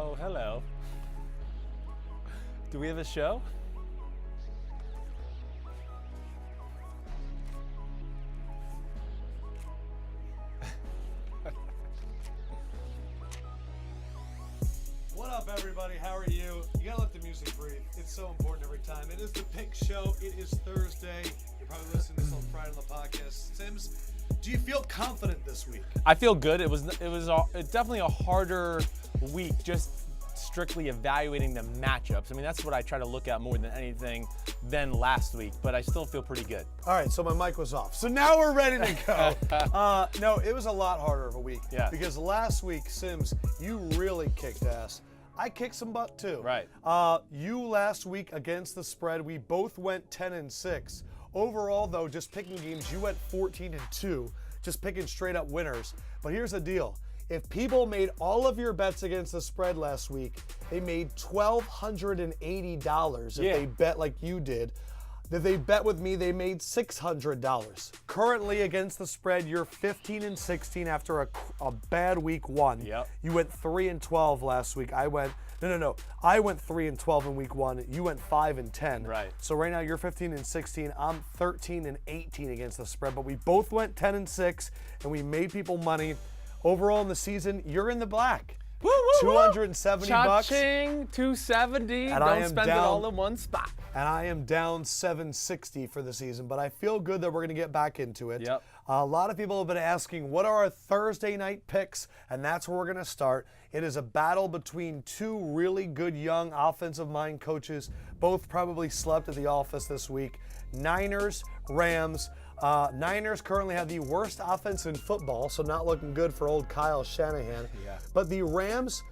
Oh, hello. Do we have a show? What up, everybody? How are you? You gotta let the music breathe. It's so important every time. It is the Pick Show. It is Thursday. You're probably listening to this on Friday on the podcast. Sims, do you feel confident this week? I feel good. It was definitely a harder week, just strictly evaluating the matchups. I mean, that's what I try to look at more than anything than last week, but I still feel pretty good. All right, so my mic was off. So now we're ready to go. No, it was a lot harder of a week. Yeah. Because last week, Sims, you really kicked ass. I kicked some butt too. Right. You last week against the spread, we both went 10-6. Overall, though, just picking games, you went 14-2, just picking straight up winners. But here's the deal. If people made all of your bets against the spread last week, they made $1,280 if they bet like you did. If they bet with me, they made $600. Currently against the spread, you're 15-16 after a bad week one. Yep. You went 3-12 last week. I went I went 3-12 in week one. You went 5-10. Right. So right now you're 15-16. I'm 13-18 against the spread. But we both went 10-6, and we made people money. Overall in the season, you're in the black. Woo, woo, $270. Cha-ching, 270. And Don't spend it all in one spot. And I am down $760 for the season, but I feel good that we're going to get back into it. Yep. A lot of people have been asking, what are our Thursday night picks? And that's where we're going to start. It is a battle between two really good young offensive mind coaches, both probably slept at the office this week. Niners, Rams. Niners currently have the worst offense in football, so not looking good for old Kyle Shanahan. Yeah. But the Rams,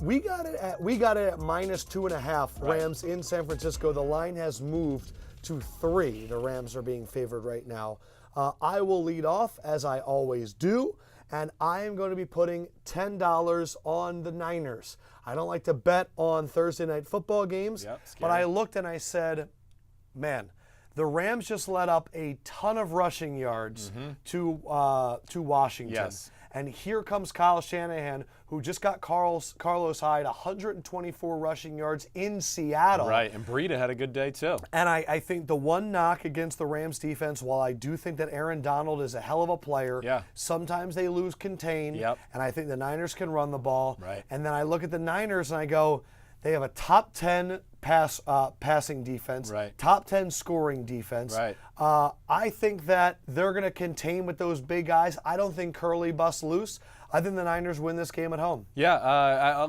we got it at -2.5. Right. Rams in San Francisco. The line has moved to 3. The Rams are being favored right now. I will lead off, as I always do, and I am going to be putting $10 on the Niners. I don't like to bet on Thursday night football games, but I looked and I said, man, the Rams just let up a ton of rushing yards to Washington. Yes. And here comes Kyle Shanahan, who just got Carlos Hyde 124 rushing yards in Seattle. Right, and Brady had a good day too. And I think the one knock against the Rams defense, while I do think that Aaron Donald is a hell of a player, sometimes they lose contain, and I think the Niners can run the ball. Right. And then I look at the Niners and I go, they have a top 10 passing defense, top 10 scoring defense. Right. I think that they're going to contain with those big guys. I don't think Gurley busts loose. I think the Niners win this game at home. Yeah, I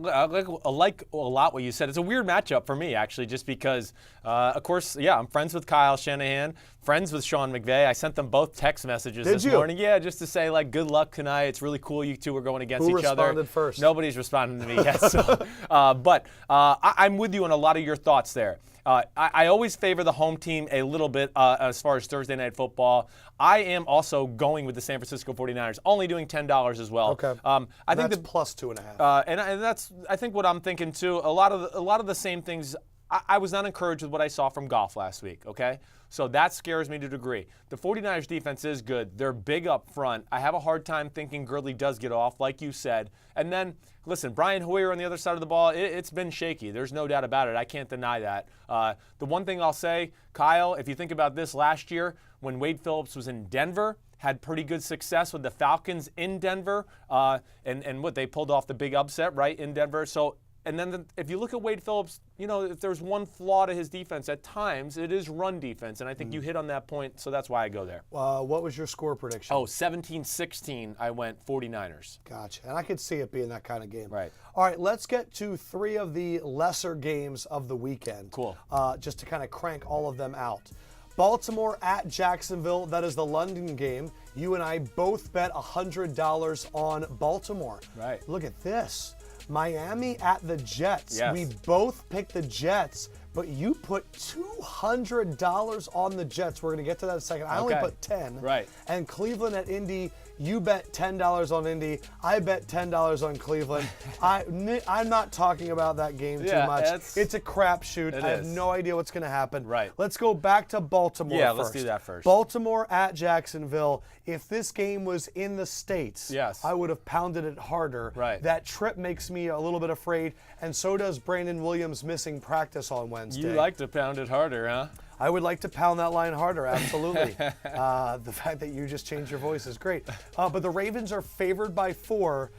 like a lot what you said. It's a weird matchup for me, actually, just because, of course, I'm friends with Kyle Shanahan, friends with Sean McVay. I sent them both text messages this morning. Yeah, just to say, like, good luck tonight. It's really cool you two are going against each other. Who responded first? Nobody's responding to me yet. So, but I'm with you on a lot of your thoughts there. I always favor the home team a little bit as far as Thursday night football. I am also going with the San Francisco 49ers, only doing $10 as well. Okay. I think that's plus 2.5. And that's, I think, what I'm thinking too. A lot of the same things. I was not encouraged with what I saw from Goff last week. Okay, so that scares me to a degree. The 49ers defense is good. They're big up front. I have a hard time thinking Gurley does get off, like you said. And then, listen, Brian Hoyer on the other side of the ball, it's been shaky. There's no doubt about it. I can't deny that. The one thing I'll say, Kyle, if you think about this last year when Wade Phillips was in Denver, had pretty good success with the Falcons in Denver, and what they pulled off the big upset, right, in Denver. So, and then if you look at Wade Phillips, if there's one flaw to his defense at times, it is run defense, and I think you hit on that point, so that's why I go there. What was your score prediction? 17-16, I went 49ers. Gotcha, and I could see it being that kind of game. Right. All right, let's get to 3 of the lesser games of the weekend. Cool. Just to kind of crank all of them out. Baltimore at Jacksonville, that is the London game. You and I both bet $100 on Baltimore. Right. Look at this. Miami at the Jets. Yes. We both picked the Jets, but you put $200 on the Jets. We're going to get to that in a second. I only put 10. Right. And Cleveland at Indy, You bet $10 on Indy. I bet $10 on Cleveland. I'm not talking about that game too much. It's a crapshoot. I have no idea what's going to happen. Right. Let's go back to Baltimore first. Let's do that first. Baltimore at Jacksonville. If this game was in the States, yes, I would have pounded it harder. Right. That trip makes me a little bit afraid, and so does Brandon Williams missing practice on Wednesday. You like to pound it harder, huh? I would like to pound that line harder, absolutely. The fact that you just changed your voice is great. But the Ravens are favored by 4.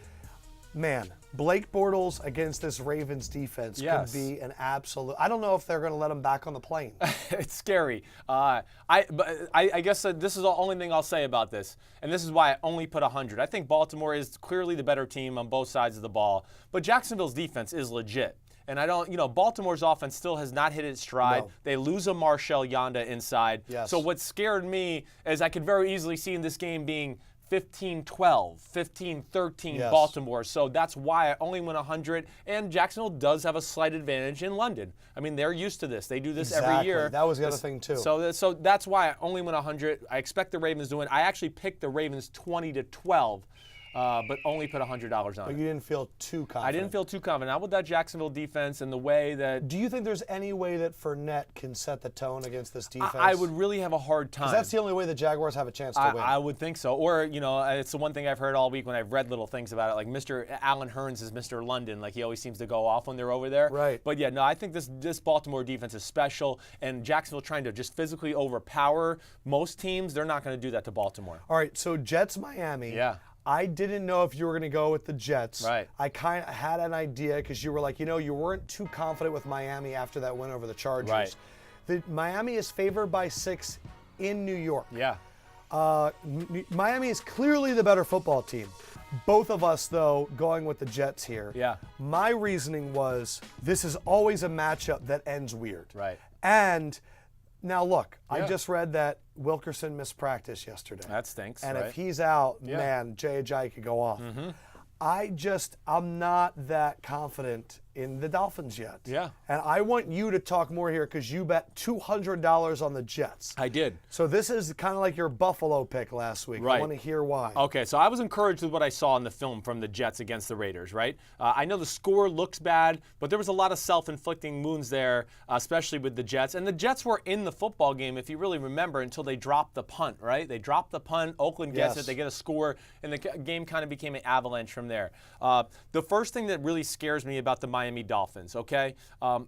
Man, Blake Bortles against this Ravens defense could be an absolute. I don't know if they're going to let him back on the plane. It's scary. I guess this is the only thing I'll say about this, and this is why I only put 100. I think Baltimore is clearly the better team on both sides of the ball, but Jacksonville's defense is legit. And Baltimore's offense still has not hit its stride. No. They lose a Marcell Yanda inside. Yes. So what scared me is I could very easily see in this game being 15-12, 15-13 Baltimore. So that's why I only went 100. And Jacksonville does have a slight advantage in London. I mean, they're used to this. They do this every year. That was the other thing, too. So that's why I only went 100. I expect the Ravens to win. I actually picked the Ravens 20-12. But only put $100 on it. But you didn't feel too confident. I didn't feel too confident. Not with that Jacksonville defense and the way that. Do you think there's any way that Fournette can set the tone against this defense? I would really have a hard time. 'Cause that's the only way the Jaguars have a chance to win. I would think so. Or, it's the one thing I've heard all week when I've read little things about it, like Mr. Alan Hurns is Mr. London. Like, he always seems to go off when they're over there. Right. But, I think this Baltimore defense is special, and Jacksonville trying to just physically overpower most teams, they're not going to do that to Baltimore. All right, so Jets-Miami. Yeah. I didn't know if you were going to go with the Jets. Right. I kind of had an idea because you were like, you weren't too confident with Miami after that win over the Chargers. Right. Miami is favored by 6 in New York. Yeah. Miami is clearly the better football team. Both of us, though, going with the Jets here. Yeah. My reasoning was this is always a matchup that ends weird. Right. And now, look, I just read that Wilkerson missed practice yesterday. That stinks. And right? if he's out, man, Jay Ajayi could go off. Mm-hmm. I'm not that confident in the Dolphins yet. Yeah. And I want you to talk more here because you bet $200 on the Jets. I did. So this is kind of like your Buffalo pick last week. Right. I want to hear why. Okay, so I was encouraged with what I saw in the film from the Jets against the Raiders, right? I know the score looks bad, but there was a lot of self-inflicting wounds there, especially with the Jets. And the Jets were in the football game, if you really remember, until they dropped the punt, right? They dropped the punt, Oakland gets it, they get a score, and the game kind of became an avalanche from there. The first thing that really scares me about the Miami Dolphins, okay,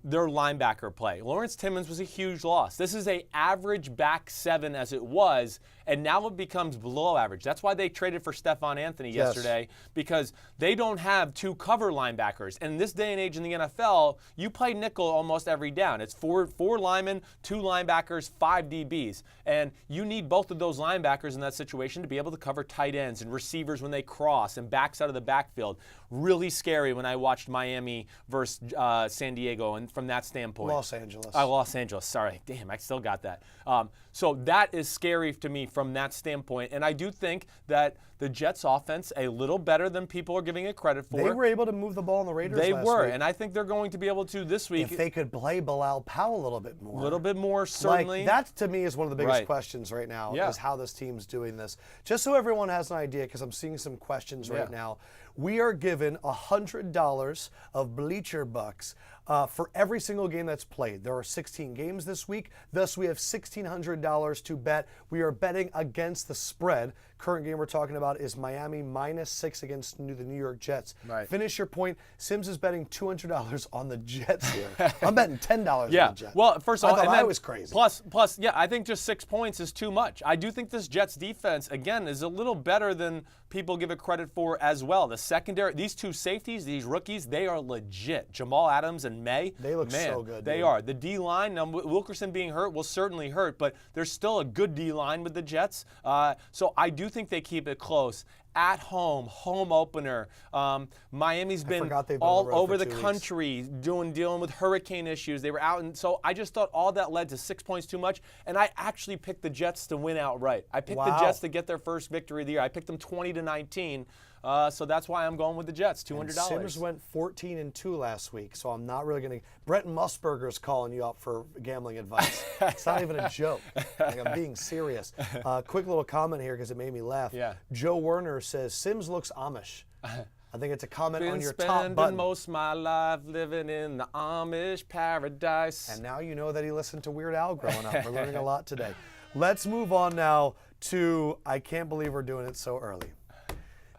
their linebacker play. Lawrence Timmons was a huge loss. This is a average back 7 as it was, and now it becomes below average. That's why they traded for Stephone Anthony yesterday, because they don't have 2 cover linebackers. And in this day and age in the NFL, you play nickel almost every down. It's four linemen, 2 linebackers, 5 DBs. And you need both of those linebackers in that situation to be able to cover tight ends and receivers when they cross and backs out of the backfield. Really scary when I watched Miami versus San Diego, and from that standpoint. Los Angeles. Los Angeles, sorry. Damn, I still got that. So that is scary to me from that standpoint. And I do think that the Jets offense, a little better than people are giving it credit for. They were able to move the ball on the Raiders They last were, week. and I think they're going to be able to this week. If they could play Bilal Powell a little bit more. A little bit more, certainly. Like, that, to me, is one of the biggest questions right now, is how this team's doing this. Just so everyone has an idea, because I'm seeing some questions right now. We are given $100 of Bleacher Bucks for every single game that's played. There are 16 games this week. Thus, we have $1,600 to bet. We are betting against the spread. Current game we're talking about is Miami -6 against the New York Jets. Right. Finish your point. Sims is betting $200 on the Jets here. I'm betting $10 on the Jets. Well, first of all, I thought I was crazy. Plus, I think just 6 points is too much. I do think this Jets defense, again, is a little better than people give it credit for as well. The secondary, these 2 safeties, these rookies, they are legit. Jamal Adams and May. They look so good. They are. The D-line, now Wilkerson being hurt will certainly hurt, but there's still a good D-line with the Jets. So I do think they keep it close. At home opener. Miami's been all over the country dealing with hurricane issues. They were out, and so I just thought all that led to 6 points too much. And I actually picked the Jets to win outright. I picked the Jets to get their first victory of the year. I picked them 20-19. So that's why I'm going with the Jets, $200. Sims went 14-2 last week, so I'm not really going to. Brent Musburger's calling you up for gambling advice. It's not even a joke. Like, I'm being serious. Quick little comment here because it made me laugh. Yeah. Joe Werner says Sims looks Amish. I think it's a comment on your top Spending button. most of my life living in the Amish paradise. And now you know that he listened to Weird Al growing up. We're learning a lot today. Let's move on now to, I can't believe we're doing it so early,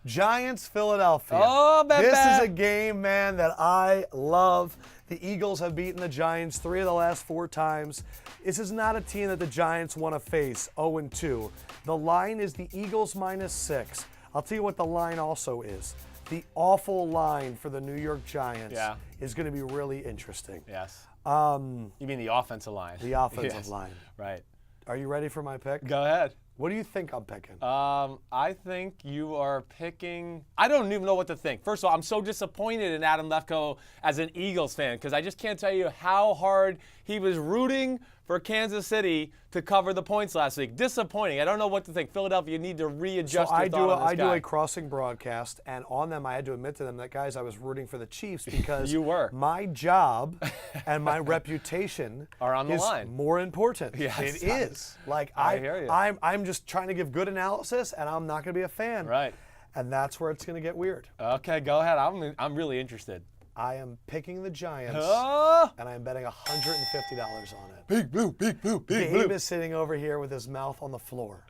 Giants, Philadelphia. Oh, baby. This is a game, man, that I love. The Eagles have beaten the Giants 3 of the last 4 times. This is not a team that the Giants want to face, 0-2. The line is the Eagles -6. I'll tell you what the line also is. The awful line for the New York Giants is going to be really interesting. Yes. You mean the offensive line? The offensive line. Right. Are you ready for my pick? Go ahead. What do you think I'm picking? I think you are picking. I don't even know what to think. First of all, I'm so disappointed in Adam Lefkoe as an Eagles fan because I just can't tell you how hard he was rooting for Kansas City to cover the points last week. Disappointing. I don't know what to think. Philadelphia, you need to readjust your thought on this I do guy. a crossing broadcast, and on them I had to admit to them that, guys, I was rooting for the Chiefs because You were. my job and my reputation Are on the is line. more important. Yes, it is. Like I hear you. I'm just trying to give good analysis, and I'm not going to be a fan. Right. And that's where it's going to get weird. Okay, go ahead. I'm really interested. I am picking the Giants, Oh! and I'm betting $150 on it. Big blue, big blue, big blue. Gabe is sitting over here with his mouth on the floor.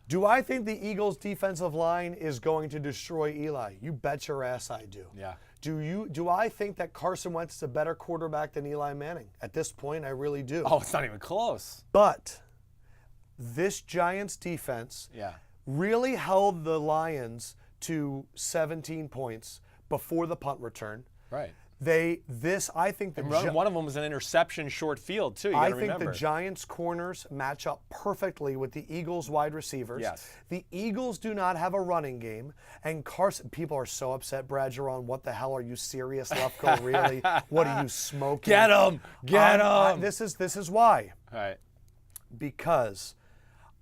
Do I think the Eagles' defensive line is going to destroy Eli? You bet your ass I do. Yeah. Do I think that Carson Wentz is a better quarterback than Eli Manning? At this point, I really do. Oh, it's not even close. But this Giants defense Yeah. really held the Lions to 17 points before the punt return. Right. I think One of them was an interception short field, too. You I gotta think remember. the Giants' corners match up perfectly with the Eagles' wide receivers. Yes. The Eagles do not have a running game, and Carson. People are so upset, Brad Geron. What the hell are you serious, Lefkoe? Really? What are you smoking? Get him! Get him! This is why. All right. Because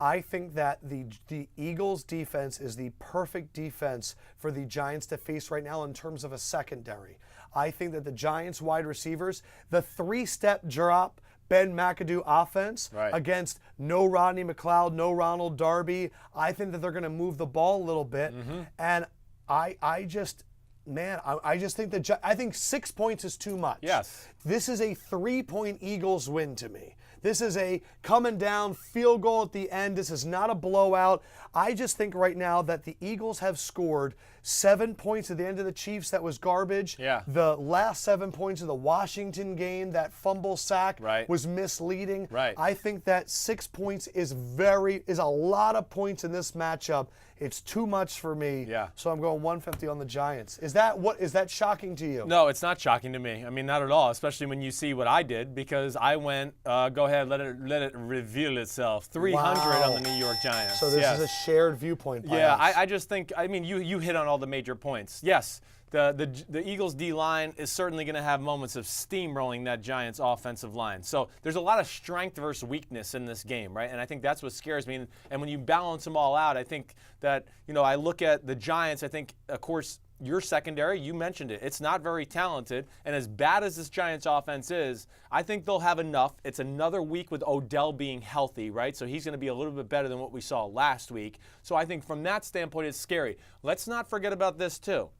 I think that the Eagles' defense is the perfect defense for the Giants to face right now in terms of a secondary. I think that the Giants' wide receivers, the 3-step drop Ben McAdoo offense against no Rodney McLeod, no Ronald Darby, I think that they're going to move the ball a little bit. And I just think I think 6 points is too much. Yes. This is a 3-point Eagles win to me. This is a coming down field goal at the end. This is not a blowout. I just think right now that the Eagles have scored 7 points at the end of the Chiefs. That was garbage. Yeah. The last 7 points of the Washington game, that fumble sack was misleading. Right. I think that 6 points is a lot of points in this matchup. It's too much for me. Yeah. So I'm going 150 on the Giants. Is that shocking to you? No, it's not shocking to me. I mean, not at all, especially when you see what I did, because I went, go ahead, let it reveal itself. 300 on the New York Giants. So this is a shared viewpoint by us. I just think, I mean, you hit on all the major points. Yes, the Eagles' D-line is certainly going to have moments of steamrolling that Giants' offensive line. So there's a lot of strength versus weakness in this game, right? And I think that's what scares me. And when you balance them all out, I think that, I look at the Giants, I think, of course, your secondary, you mentioned it. It's not very talented. And as bad as this Giants offense is, I think they'll have enough. It's another week with Odell being healthy, right? So he's going to be a little bit better than what we saw last week. So I think from that standpoint, it's scary. Let's not forget about this, too.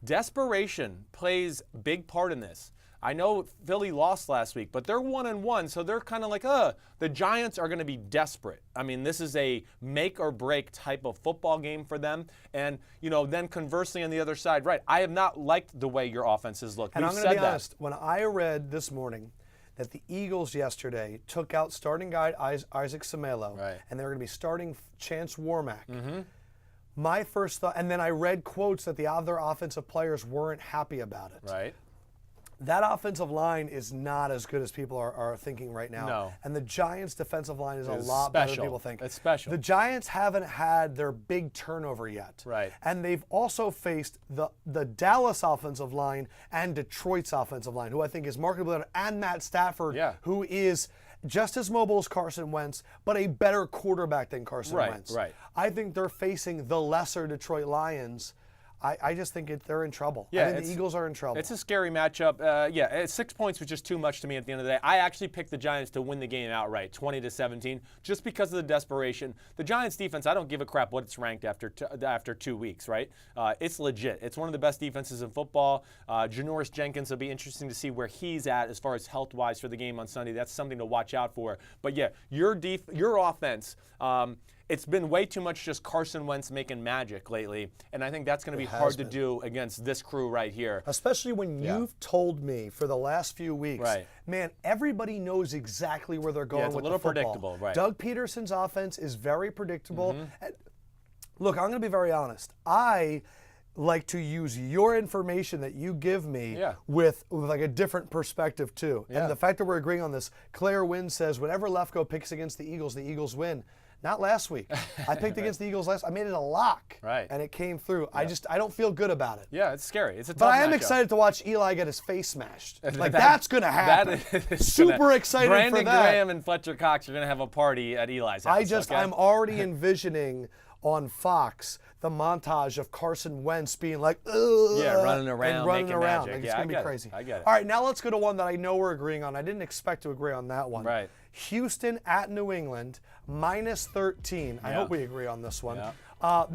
Desperation plays a big part in this. I know Philly lost last week, but they're 1-1, so they're kind of like, the Giants are going to be desperate. I mean, this is a make or break type of football game for them. And, then conversely on the other side, right, I have not liked the way your offense has looked. And I'm going to be honest, when I read this morning that the Eagles yesterday took out starting guy Isaac Seumalo, and they were going to be starting Chance Warmack, my first thought, and then I read quotes that the other offensive players weren't happy about it. Right. That offensive line is not as good as people are thinking right now. No. And the Giants' defensive line is a lot better than people think. It's special. The Giants haven't had their big turnover yet. Right. And they've also faced the Dallas offensive line and Detroit's offensive line, who I think is markedly better, and Matt Stafford, who is just as mobile as Carson Wentz, but a better quarterback than Carson Wentz. Right. I think they're facing the lesser Detroit Lions I just think they're in trouble. Yeah, I think the Eagles are in trouble. It's a scary matchup. 6 points was just too much to me at the end of the day. I actually picked the Giants to win the game outright, 20-17, just because of the desperation. The Giants defense, I don't give a crap what it's ranked after 2 weeks, right? It's legit. It's one of the best defenses in football. Janoris Jenkins, will be interesting to see where he's at as far as health-wise for the game on Sunday. That's something to watch out for. But yeah, your offense, it's been way too much just Carson Wentz making magic lately, and I think that's going to be hard to do against this crew right here. Especially when you've told me for the last few weeks, man, everybody knows exactly where they're going with the football. It's a little predictable, right? Doug Peterson's offense is very predictable. And look, I'm going to be very honest. I like to use your information that you give me with like a different perspective too. And the fact that we're agreeing on this, Claire Wynn says whenever Lefkoe picks against the Eagles win. Not last week. I picked against the Eagles I made it a lock. Right. And it came through. I don't feel good about it. Yeah, it's scary. It's a tough But I am matchup. excited to watch Eli get his face smashed. Like that's going to happen. Super excited for that. Brandon Graham and Fletcher Cox are going to have a party at Eli's house. I'm already envisioning on Fox the montage of Carson Wentz being like, running around, making magic. Like, it's going to be crazy. I get it. All right, now let's go to one that I know we're agreeing on. I didn't expect to agree on that one. Right. Houston at New England, -13. I hope we agree on this one.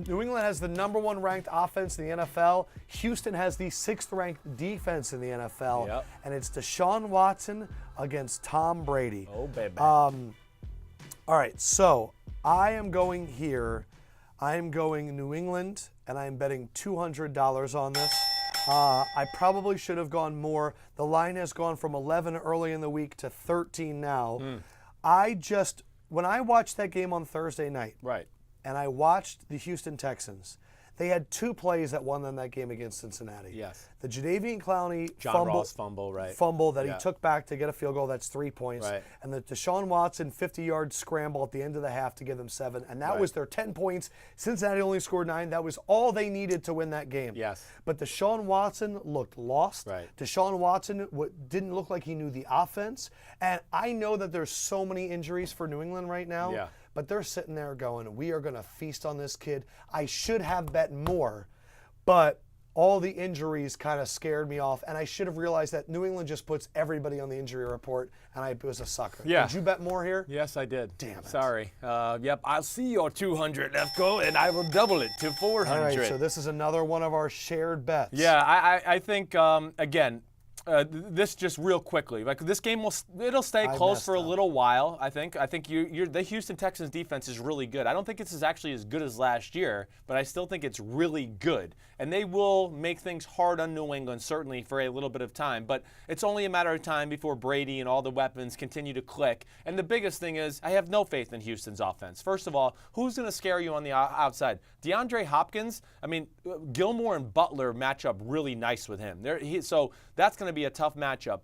New England has the #1 ranked offense in the NFL. Houston has the 6th ranked defense in the NFL. And it's Deshaun Watson against Tom Brady. Oh, baby. All right, so I am going here. I am going New England, and I am betting $200 on this. I probably should have gone more. The line has gone from 11 early in the week to 13 now. When I watched that game on Thursday night, and I watched the Houston Texans, they had 2 plays that won them that game against Cincinnati. Yes. The Jadeveon Clowney fumble that he took back to get a field goal, that's 3 points. Right. And the Deshaun Watson 50-yard scramble at the end of the half to give them 7. And that was their 10 points. Cincinnati only scored 9. That was all they needed to win that game. Yes. But Deshaun Watson looked lost. Right. Deshaun Watson didn't look like he knew the offense. And I know that there's so many injuries for New England right now. Yeah. But they're sitting there going, we are going to feast on this kid. I should have bet more, but all the injuries kind of scared me off, and I should have realized that New England just puts everybody on the injury report, and I was a sucker. Yeah. Did you bet more here? Yes, I did. Damn it. Sorry. I'll see your 200, Lefkoe, and I will double it to 400. All right, so this is another one of our shared bets. Yeah, I think, again, this just real quickly, like this game it'll stay close for a little while. I think the Houston Texans defense is really good. I don't think it's actually as good as last year, but I still think it's really good. And they will make things hard on New England certainly for a little bit of time, but it's only a matter of time before Brady and all the weapons continue to click. And the biggest thing is I have no faith in Houston's offense. First of all, who's going to scare you on the outside? DeAndre Hopkins. I mean, Gilmore and Butler match up really nice with him. So that's going to be a tough matchup.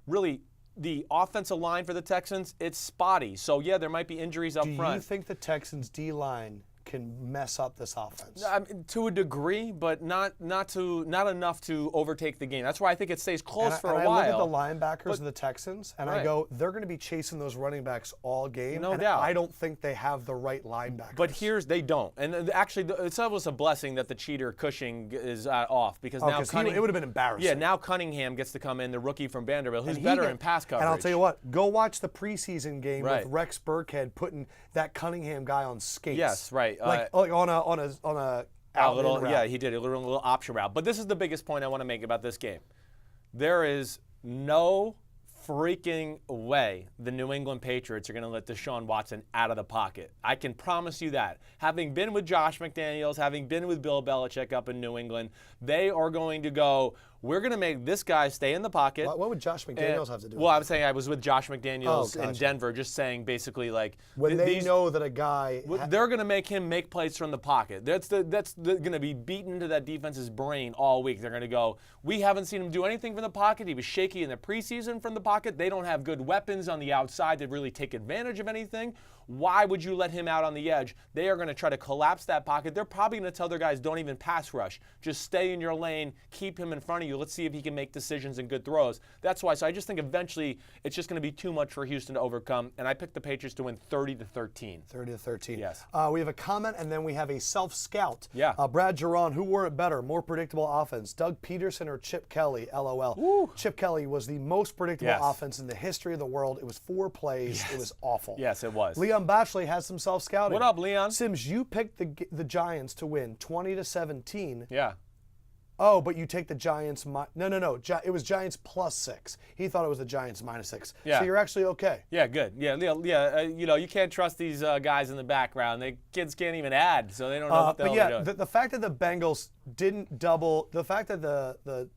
Really, the offensive line for the Texans, it's spotty. So, yeah, there might be injuries up front. Do you think the Texans' D-line can mess up this offense? To a degree, but not enough to overtake the game. That's why I think it stays close for a while. I look at the linebackers of the Texans, and I go, they're going to be chasing those running backs all game. No doubt. I don't think they have the right linebackers. But they don't. And actually, it's almost a blessing that the cheater Cushing is off, because now it would have been embarrassing. Yeah, now Cunningham gets to come in, the rookie from Vanderbilt, who's better in pass coverage. And I'll tell you what, go watch the preseason game with Rex Burkhead putting that Cunningham guy on skates. Yes, right. Like on a little route. Yeah, he did a little option route. But this is the biggest point I want to make about this game. There is no freaking way the New England Patriots are going to let Deshaun Watson out of the pocket. I can promise you that. Having been with Josh McDaniels, having been with Bill Belichick up in New England, they are going to go, we're going to make this guy stay in the pocket. What would Josh McDaniels have to do with Well, it? I was saying I was with Josh McDaniels in Denver, just saying basically like when they know that a guy they're going to make him make plays from the pocket. That's going to be beaten into that defense's brain all week. They're going to go, we haven't seen him do anything from the pocket. He was shaky in the preseason from the pocket. They don't have good weapons on the outside to really take advantage of anything. Why would you let him out on the edge? They are going to try to collapse that pocket. They're probably going to tell their guys, don't even pass rush. Just stay in your lane, keep him in front of you. value. Let's see if he can make decisions and good throws. That's why. So I just think eventually it's just going to be too much for Houston to overcome. And I picked the Patriots to win 30-13. 30-13. Yes. We have a comment, and then we have a self-scout. Yeah. Brad Geron, who wore it better, more predictable offense, Doug Peterson or Chip Kelly? LOL. Woo. Chip Kelly was the most predictable Yes. offense in the history of the world. It was 4 plays. Yes. It was awful. Yes, it was. Leon Batchley has some self-scouting. What up, Leon? Sims, you picked the Giants to win 20-17. Yeah. Oh, but you take the Giants. No. It was Giants +6. He thought it was the Giants -6. Yeah. So you're actually okay. Yeah, good. Yeah. You can't trust these guys in the background. The kids can't even add, so they don't know what the hell they're doing. The fact that the Bengals didn't double, the fact that the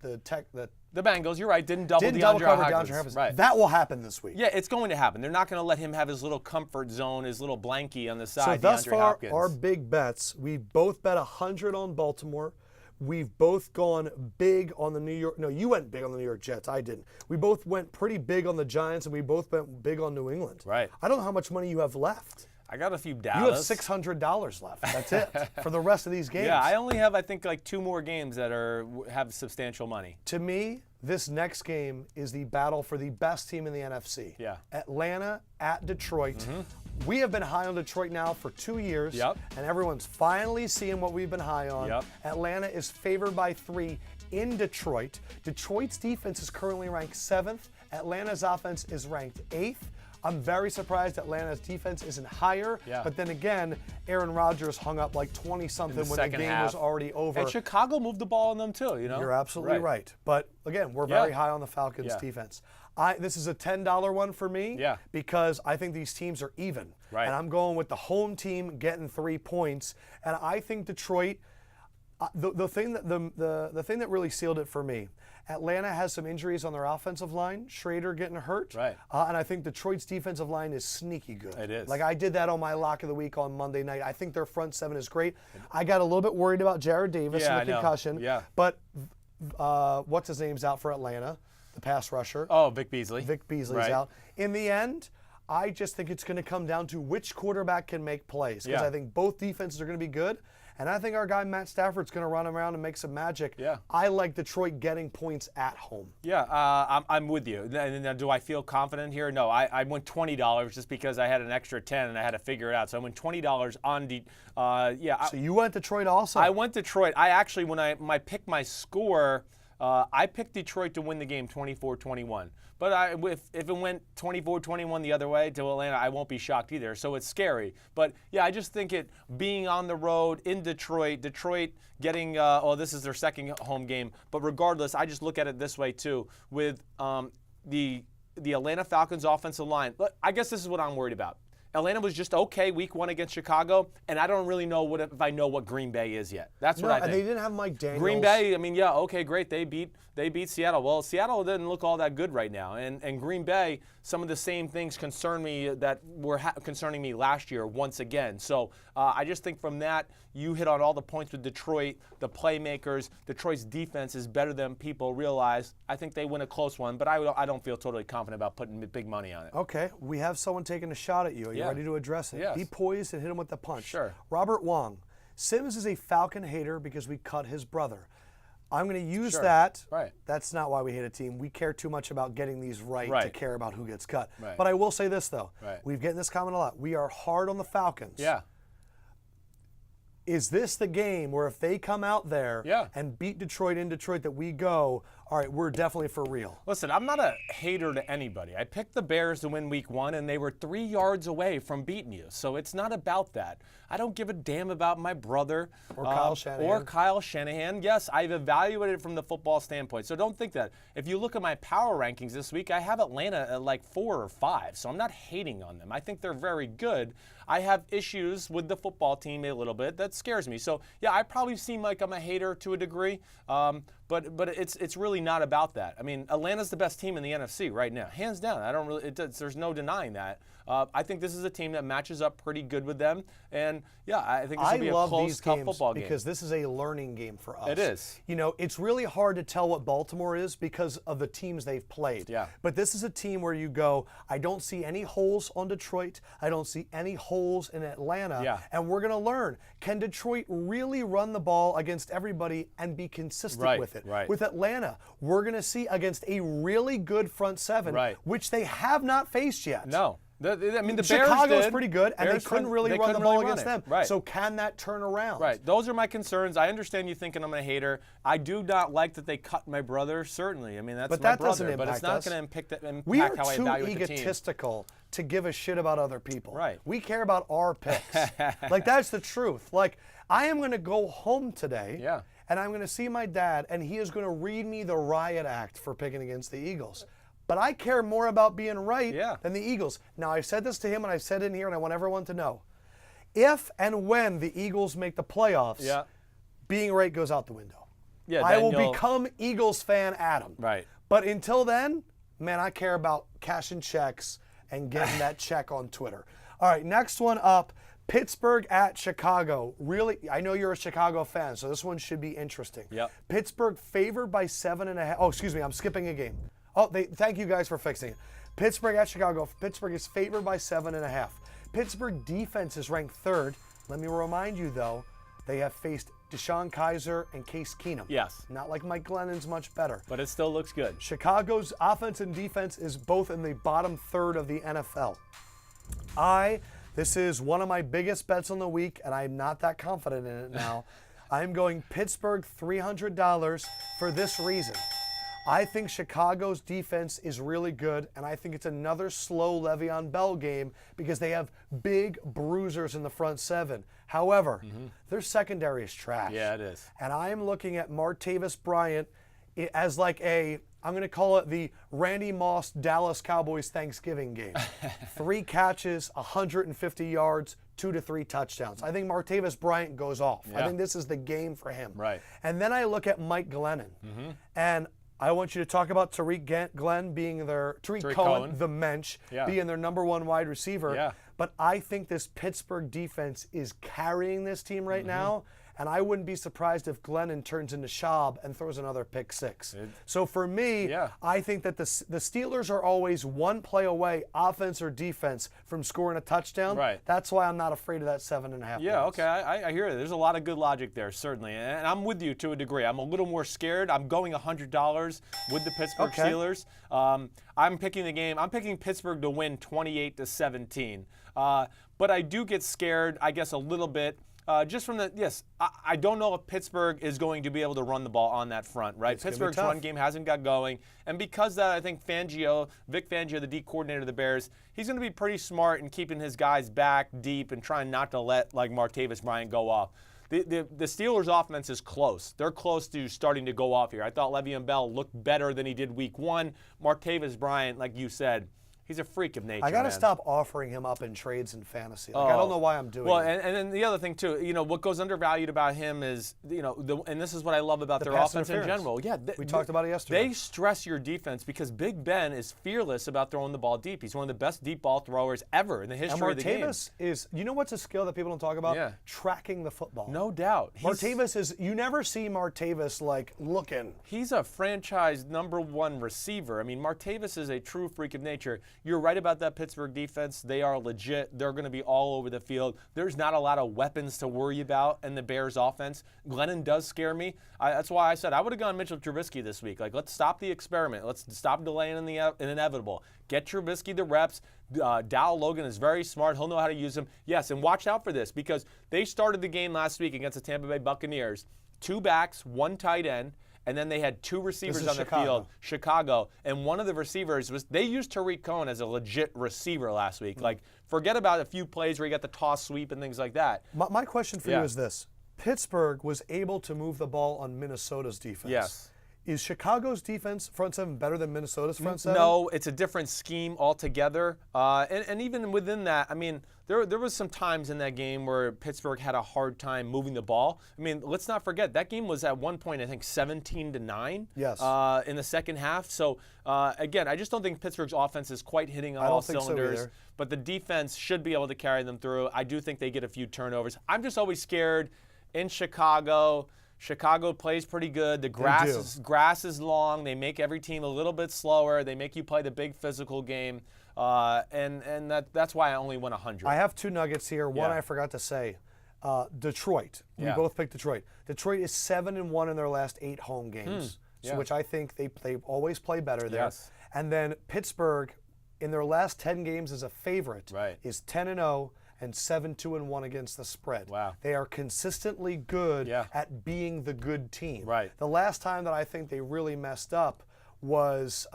Bengals, you're right, didn't double cover DeAndre DeAndre Hopkins. Hopkins. That will happen this week. Yeah, it's going to happen. They're not going to let him have his little comfort zone, his little blankie on the side. So thus DeAndre far, Hopkins. our big bets, we both bet 100 on Baltimore. We've both gone big on the New York. No, you went big on the New York Jets. I didn't. We both went pretty big on the Giants, and we both went big on New England. Right. I don't know how much money you have left. I got a few You Dallas. have $600 left. That's it for the rest of these games. Yeah, I only have, I think, like 2 more games that have substantial money. To me, this next game is the battle for the best team in the NFC. Yeah. Atlanta at Detroit. We have been high on Detroit now for 2 years. Yep. And everyone's finally seeing what we've been high on. Yep. Atlanta is favored by 3 in Detroit. Detroit's defense is currently ranked 7th. Atlanta's offense is ranked 8th. I'm very surprised Atlanta's defense isn't higher. Yeah. But then again, Aaron Rodgers hung up like 20-something when the second game half. was already over. And Chicago moved the ball on them too, you know? You're absolutely right. But again, we're very high on the Falcons defense. This is a $10 one for me because I think these teams are even. Right. And I'm going with the home team getting 3 points. And I think Detroit, the thing that really sealed it for me, Atlanta has some injuries on their offensive line. Schrader getting hurt. Right. And I think Detroit's defensive line is sneaky good. It is. Like I did that on my lock of the week on Monday night. I think their front 7 is great. I got a little bit worried about Jared Davis and the concussion. Yeah. But what's his name's out for Atlanta, the pass rusher. Oh, Vic Beasley. Vic Beasley's out. In the end, I just think it's going to come down to which quarterback can make plays because I think both defenses are going to be good. And I think our guy Matt Stafford's going to run around and make some magic. Yeah. I like Detroit getting points at home. Yeah, I'm with you. Now, do I feel confident here? No, I went $20 just because I had an extra 10 and I had to figure it out. So I went $20 on So you went Detroit also? I went Detroit. I actually, when I picked my score, I picked Detroit to win the game 24-21. But if it went 24-21 the other way to Atlanta, I won't be shocked either. So it's scary. But yeah, I just think it being on the road in Detroit getting this is their second home game. But regardless, I just look at it this way too with the Atlanta Falcons offensive line. I guess this is what I'm worried about. Atlanta was just okay week 1 against Chicago, and I don't really know if I know what Green Bay is yet. That's what I think. And they didn't have Mike Daniels. Green Bay, I mean, yeah, okay, great. They beat Seattle. Well, Seattle didn't look all that good right now. And Green Bay, some of the same things concern me that were concerning me last year once again. So I just think from that, you hit on all the points with Detroit, the playmakers. Detroit's defense is better than people realize. I think they win a close one, but I don't feel totally confident about putting big money on it. Okay, we have someone taking a shot at you. Are you ready to address it? Yes. Be poised and hit him with the punch. Sure. Robert Wong. Sims is a Falcon hater because we cut his brother. I'm going to use that. Right. That's not why we hate a team. We care too much about getting these right to care about who gets cut. Right. But I will say this, though. Right. We've gotten this comment a lot. We are hard on the Falcons. Yeah. Is this the game where if they come out there and beat Detroit in Detroit that we go, all right, we're definitely for real? Listen, I'm not a hater to anybody. I picked the Bears to win week 1, and they were 3 yards away from beating you. So it's not about that. I don't give a damn about my brother. Or Kyle Shanahan. Or Kyle Shanahan. Yes, I've evaluated it from the football standpoint. So don't think that. If you look at my power rankings this week, I have Atlanta at like 4 or 5. So I'm not hating on them. I think they're very good. I have issues with the football team a little bit. That scares me. So, yeah, I probably seem like I'm a hater to a degree. But it's really not about that. I mean, Atlanta's the best team in the NFC right now, hands down. There's no denying that. I think this is a team that matches up pretty good with them, and yeah, I think this will be a close, tough football game. Because this is a learning game for us. It is. You know, it's really hard to tell what Baltimore is because of the teams they've played. Yeah. But this is a team where you go, I don't see any holes on Detroit. I don't see any holes holes in Atlanta. Yeah. And we're going to learn, can Detroit really run the ball against everybody and be consistent with it? Right. With Atlanta, we're going to see against a really good front seven, which they have not faced yet. No. I mean, the Chicago's Bears did. pretty good, and they couldn't really run the ball against them. Right. So can that turn around? Right. Those are my concerns. I understand you thinking I'm a hater. I do not like that they cut my brother, certainly. I mean, that's my brother. But it's not going to impact We are how I too evaluate the team. egotistical to give a shit about other people. Right. We care about our picks. Like, that's the truth. Like, I am going to go home today. Yeah. And I'm going to see my dad, and he is going to read me the riot act for picking against the Eagles. But I care more about being right than the Eagles. Now, I've said this to him, and I've said it in here, and I want everyone to know. If and when the Eagles make the playoffs, being right goes out the window. Yeah, I will become Eagles fan Adam. Right. But until then, man, I care about cashing checks and getting that check on Twitter. All right, next one up. Pittsburgh at Chicago. Really, I know you're a Chicago fan, so this one should be interesting. Yep. Pittsburgh favored by 7.5. Oh, excuse me, I'm skipping a game. Oh, thank you guys for fixing it. Pittsburgh at Chicago. Pittsburgh is favored by 7.5. Pittsburgh defense is ranked 3rd. Let me remind you, though, they have faced Deshaun Kaiser and Case Keenum. Yes. Not like Mike Glennon's much better. But it still looks good. Chicago's offense and defense is both in the bottom 3rd of the NFL. This is one of my biggest bets on the week, and I'm not that confident in it now. I'm going Pittsburgh $300 for this reason. I think Chicago's defense is really good, and I think it's another slow Le'Veon Bell game because they have big bruisers in the front seven. However, their secondary is trash. Yeah, it is. And I am looking at Martavis Bryant as like I'm going to call it the Randy Moss Dallas Cowboys Thanksgiving game. 3 catches, 150 yards, 2 to 3 touchdowns. I think Martavis Bryant goes off. Yeah. I think this is the game for him. Right. And then I look at Mike Glennon. And I want you to talk about Tariq Cohen, the mensch, being their number 1 wide receiver. Yeah. But I think this Pittsburgh defense is carrying this team right now. And I wouldn't be surprised if Glennon turns into Schaub and throws another pick 6. So for me, I think that the Steelers are always 1 play away, offense or defense, from scoring a touchdown. Right. That's why I'm not afraid of that 7.5. Yeah, okay, I hear it. There's a lot of good logic there, certainly. And I'm with you to a degree. I'm a little more scared. I'm going $100 with the Pittsburgh Steelers. I'm picking the game. I'm picking Pittsburgh to win 28-17. But I do get scared, I guess, a little bit. Just from I don't know if Pittsburgh is going to be able to run the ball on that front, right? Pittsburgh's run game hasn't got going. And because of that, I think Vic Fangio, the D coordinator of the Bears, he's going to be pretty smart in keeping his guys back deep and trying not to let, like, Martavis Bryant go off. The Steelers' offense is close. They're close to starting to go off here. I thought Le'Veon Bell looked better than he did week 1. Martavis Bryant, like you said, he's a freak of nature. I got to stop offering him up in trades and fantasy. Like, I don't know why I'm doing it. And then the other thing, too, what goes undervalued about him is, and this is what I love about their offense in general. Yeah, we talked about it yesterday. They stress your defense because Big Ben is fearless about throwing the ball deep. He's one of the best deep ball throwers ever in the history of the game. Martavis is, what's a skill that people don't talk about? Yeah. Tracking the football. No doubt. Martavis is, you never see Martavis, like, looking. He's a franchise number 1 receiver. I mean, Martavis is a true freak of nature. You're right about that Pittsburgh defense. They are legit. They're going to be all over the field. There's not a lot of weapons to worry about in the Bears offense. Glennon does scare me. That's why I said I would have gone Mitchell Trubisky this week. Like, let's stop the experiment. Let's stop delaying the inevitable. Get Trubisky the reps. Dow Logan is very smart. He'll know how to use him. Yes, and watch out for this because they started the game last week against the Tampa Bay Buccaneers. 2 backs, 1 tight end. And then they had 2 receivers on the field, Chicago. And one of the receivers they used Tariq Cohen as a legit receiver last week. Like, forget about a few plays where you got the toss sweep and things like that. My question for you is this. Pittsburgh was able to move the ball on Minnesota's defense. Yes. Is Chicago's defense front seven better than Minnesota's front seven? No, it's a different scheme altogether. And even within that, I mean, there was some times in that game where Pittsburgh had a hard time moving the ball. I mean, let's not forget, that game was at one point, I think, 17-9 in the second half. So, again, I just don't think Pittsburgh's offense is quite hitting on all cylinders. So but the defense should be able to carry them through. I do think they get a few turnovers. I'm just always scared in Chicago. Chicago plays pretty good. The grass is long. They make every team a little bit slower. They make you play the big physical game. and that's why I only went 100. I have 2 nuggets here. One Yeah. I forgot to say. Detroit. We Yeah. both picked Detroit. Detroit is 7-1 in their last 8 home games, Yeah. which I think they always play better there. Yes. And then Pittsburgh, in their last 10 games as a favorite, Right. is 10-0 and 7-2-1 against the spread. Wow. They are consistently good Yeah. at being the good team. Right. The last time that I think they really messed up was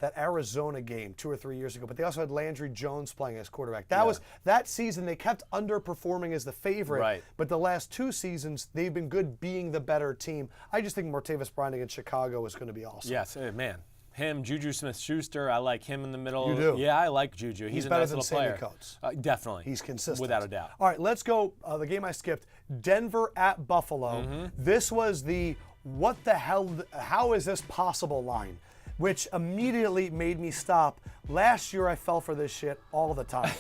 that Arizona game 2 or 3 years ago, but they also had Landry Jones playing as quarterback. That was that season. They kept underperforming as the favorite, Right. but the last 2 seasons they've been good being the better team. I just think Martavis Bryant against Chicago is going to be awesome. Yes, man. Him, JuJu Smith-Schuster, I like him in the middle. You do? Yeah, I like JuJu. He's a better nice than little player. Sammy Coates. Definitely. He's consistent. Without a doubt. All right, let's go. The game I skipped, Denver at Buffalo. Mm-hmm. This was the what the hell, how is this possible line, which immediately made me stop. Last year I fell for this shit all the time.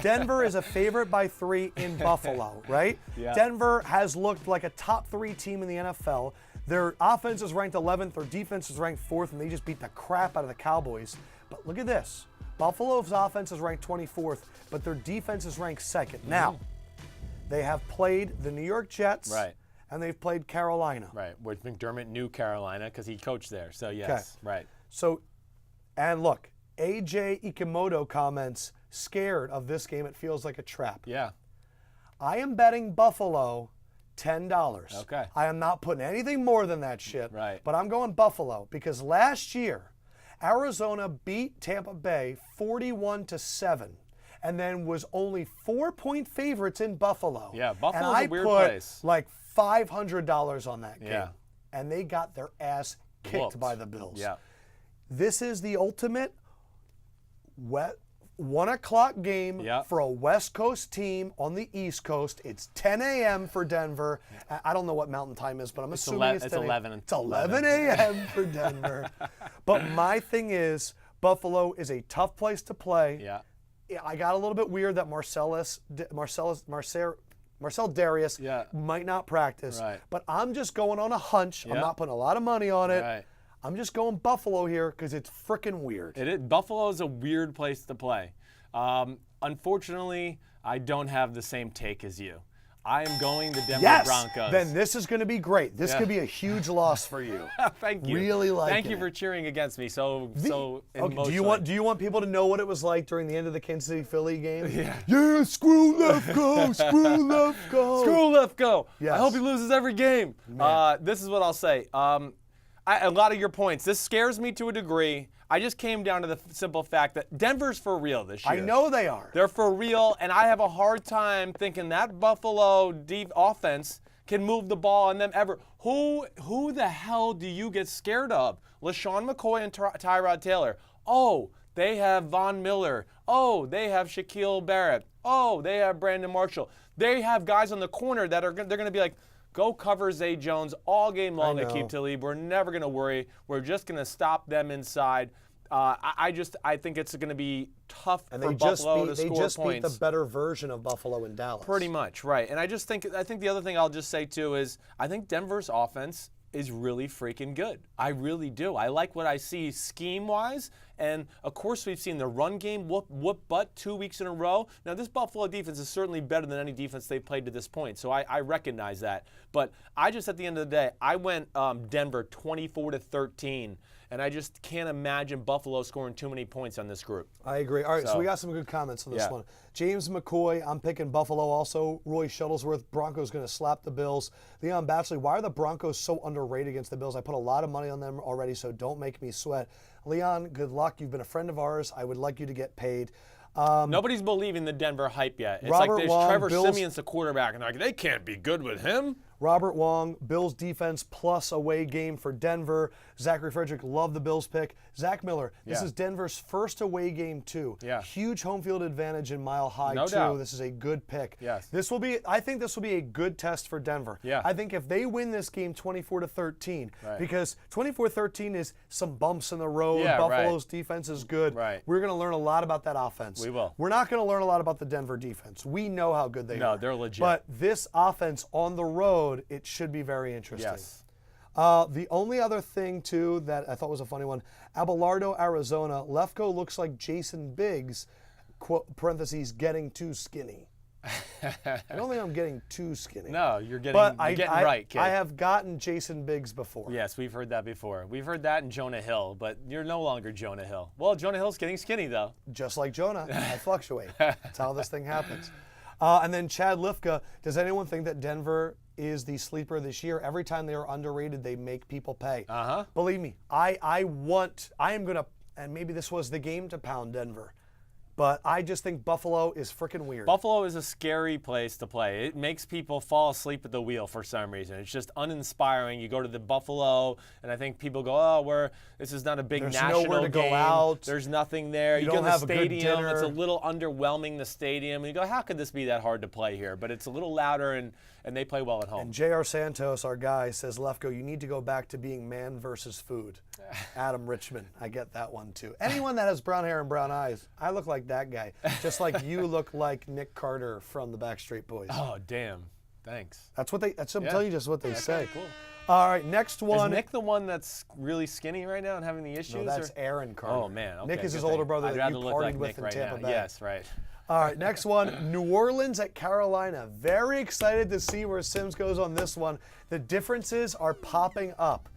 Denver is a favorite by 3 in Buffalo, right? Yeah. Denver has looked like a top 3 team in the NFL. Their offense is ranked 11th, their defense is ranked 4th, and they just beat the crap out of the Cowboys. But look at this. Buffalo's offense is ranked 24th, but their defense is ranked 2nd. Now, they have played the New York Jets, Right. and they've played Carolina. Right, which McDermott knew Carolina because he coached there. So, yes, right. So, and look, AJ Ikemoto comments, scared of this game. It feels like a trap. Yeah. I am betting Buffalo $10. Okay. I am not putting anything more than that shit. Right. But I'm going Buffalo because last year, Arizona beat Tampa Bay 41-7 and then was only 4-point favorites in Buffalo. Yeah, Buffalo's and I a weird put place. like $500 on that game. Yeah. And they got their ass kicked Whooped. by the Bills. Yeah. This is the ultimate 1 o'clock game Yep. for a West Coast team on the East Coast. It's 10 a.m. for Denver. I don't know what mountain time is, but I'm assuming it's 10 a.m. 11. It's 11 a.m. for Denver. But my thing is, Buffalo is a tough place to play. Yeah. I got a little bit weird that Marcell Dareus Yeah. might not practice. Right. But I'm just going on a hunch. I'm Yeah. not putting a lot of money on it. Right. I'm just going Buffalo here because it's freaking weird. It is. Buffalo is a weird place to play. Unfortunately, I don't have the same take as you. I am going the Denver Yes! Broncos. Then this is going to be great. This Yeah. could be a huge loss for you. Thank you. Really liking Thank you it. for cheering against me so Okay, emotionally. do you want people to know what it was like during the end of the Kansas City Philly game? Yeah. Screw Lefkoe, screw Lefkoe. Screw Lefkoe. Yes. I hope he loses every game. This is what I'll say. A lot of your points. This scares me to a degree. I just came down to the simple fact that Denver's for real this year. I know they are. They're for real, and I have a hard time thinking that Buffalo deep offense can move the ball on them ever. Who the hell do you get scared of? LeSean McCoy and Tyrod Taylor. Oh, they have Von Miller. Oh, they have Shaquille Barrett. Oh, they have Brandon Marshall. They have guys on the corner that they're going to be like, go cover Zay Jones all game long at Keep Talib. We're never going to worry. We're just going to stop them inside. I think it's going to be tough And for they just Buffalo beat, to they score just points. beat the better version of Buffalo in Dallas. Pretty much, right. And I think the other thing I'll just say too is I think Denver's offense is really freaking good. I really do. I like what I see scheme-wise. And, of course, we've seen the run game whoop butt 2 weeks in a row. Now, this Buffalo defense is certainly better than any defense they've played to this point, so I recognize that. But I just, at the end of the day, I went Denver 24-13, and I just can't imagine Buffalo scoring too many points on this group. I agree. All right, so So- we got some good comments on this Yeah. one. James McCoy, I'm picking Buffalo also. Roy Shuttlesworth, Broncos going to slap the Bills. Leon Batchley, why are the Broncos so underrated against the Bills? I put a lot of money on them already, so don't make me sweat. Leon, good luck. You've been a friend of ours. I would like you to get paid. Nobody's believing the Denver hype yet. It's Robert like there's Wong, Trevor Bills- Simeon's the quarterback, and they're like, they can't be good with him. Robert Wong, Bills defense plus away game for Denver. Zachary Frederick, love the Bills pick. Zach Miller, this Yeah. is Denver's first away game too. Yeah. Huge home field advantage in Mile High No too. doubt. This is a good pick. Yes. I think this will be a good test for Denver. Yeah. I think if they win this game 24-13, Right. because 24-13 is some bumps in the road. Yeah, right. Buffalo's defense is good. Right. We're going to learn a lot about that offense. We will. We're not going to learn a lot about the Denver defense. We know how good they are. No, they're legit. But this offense on the road, it should be very interesting. Yes. The only other thing, too, that I thought was a funny one, Abelardo, Arizona, Lefkoe looks like Jason Biggs, parentheses, getting too skinny. I don't think I'm getting too skinny. No, you're getting right, kid. I have gotten Jason Biggs before. Yes, we've heard that before. We've heard that in Jonah Hill, but you're no longer Jonah Hill. Well, Jonah Hill's getting skinny, though. Just like Jonah, I fluctuate. That's how this thing happens. And then Chad Lifka, does anyone think that Denver is the sleeper this year? Every time they are underrated, they make people pay. Believe me, I am going to, and maybe this was the game to pound Denver, but I just think Buffalo is freaking weird. Buffalo is a scary place to play. It makes people fall asleep at the wheel for some reason. It's just uninspiring. You go to the Buffalo, and I think people go, "Oh, this is not a big national nowhere to game. go out. There's nothing there." You don't go to have the a good stadium. dinner. It's a little underwhelming, the stadium. And you go, "How could this be that hard to play here?" But it's a little louder, and they play well at home. And J.R. Santos, our guy, says, Lefkoe, you need to go back to being man versus food. Adam Richmond, I get that one too. Anyone that has brown hair and brown eyes, I look like that guy. Just like you look like Nick Carter from the Backstreet Boys. Oh, damn. Thanks. I'm telling you just what they say. Cool. All right, next one. Is Nick the one that's really skinny right now and having the issues? No, that's Aaron Carter. Oh, man. Okay, Nick is good his thing. older brother I'd that rather you look partied like with Nick in right Tampa now. Bay. Yes, right. All right, next one, New Orleans at Carolina. Very excited to see where Sims goes on this one. The differences are popping up.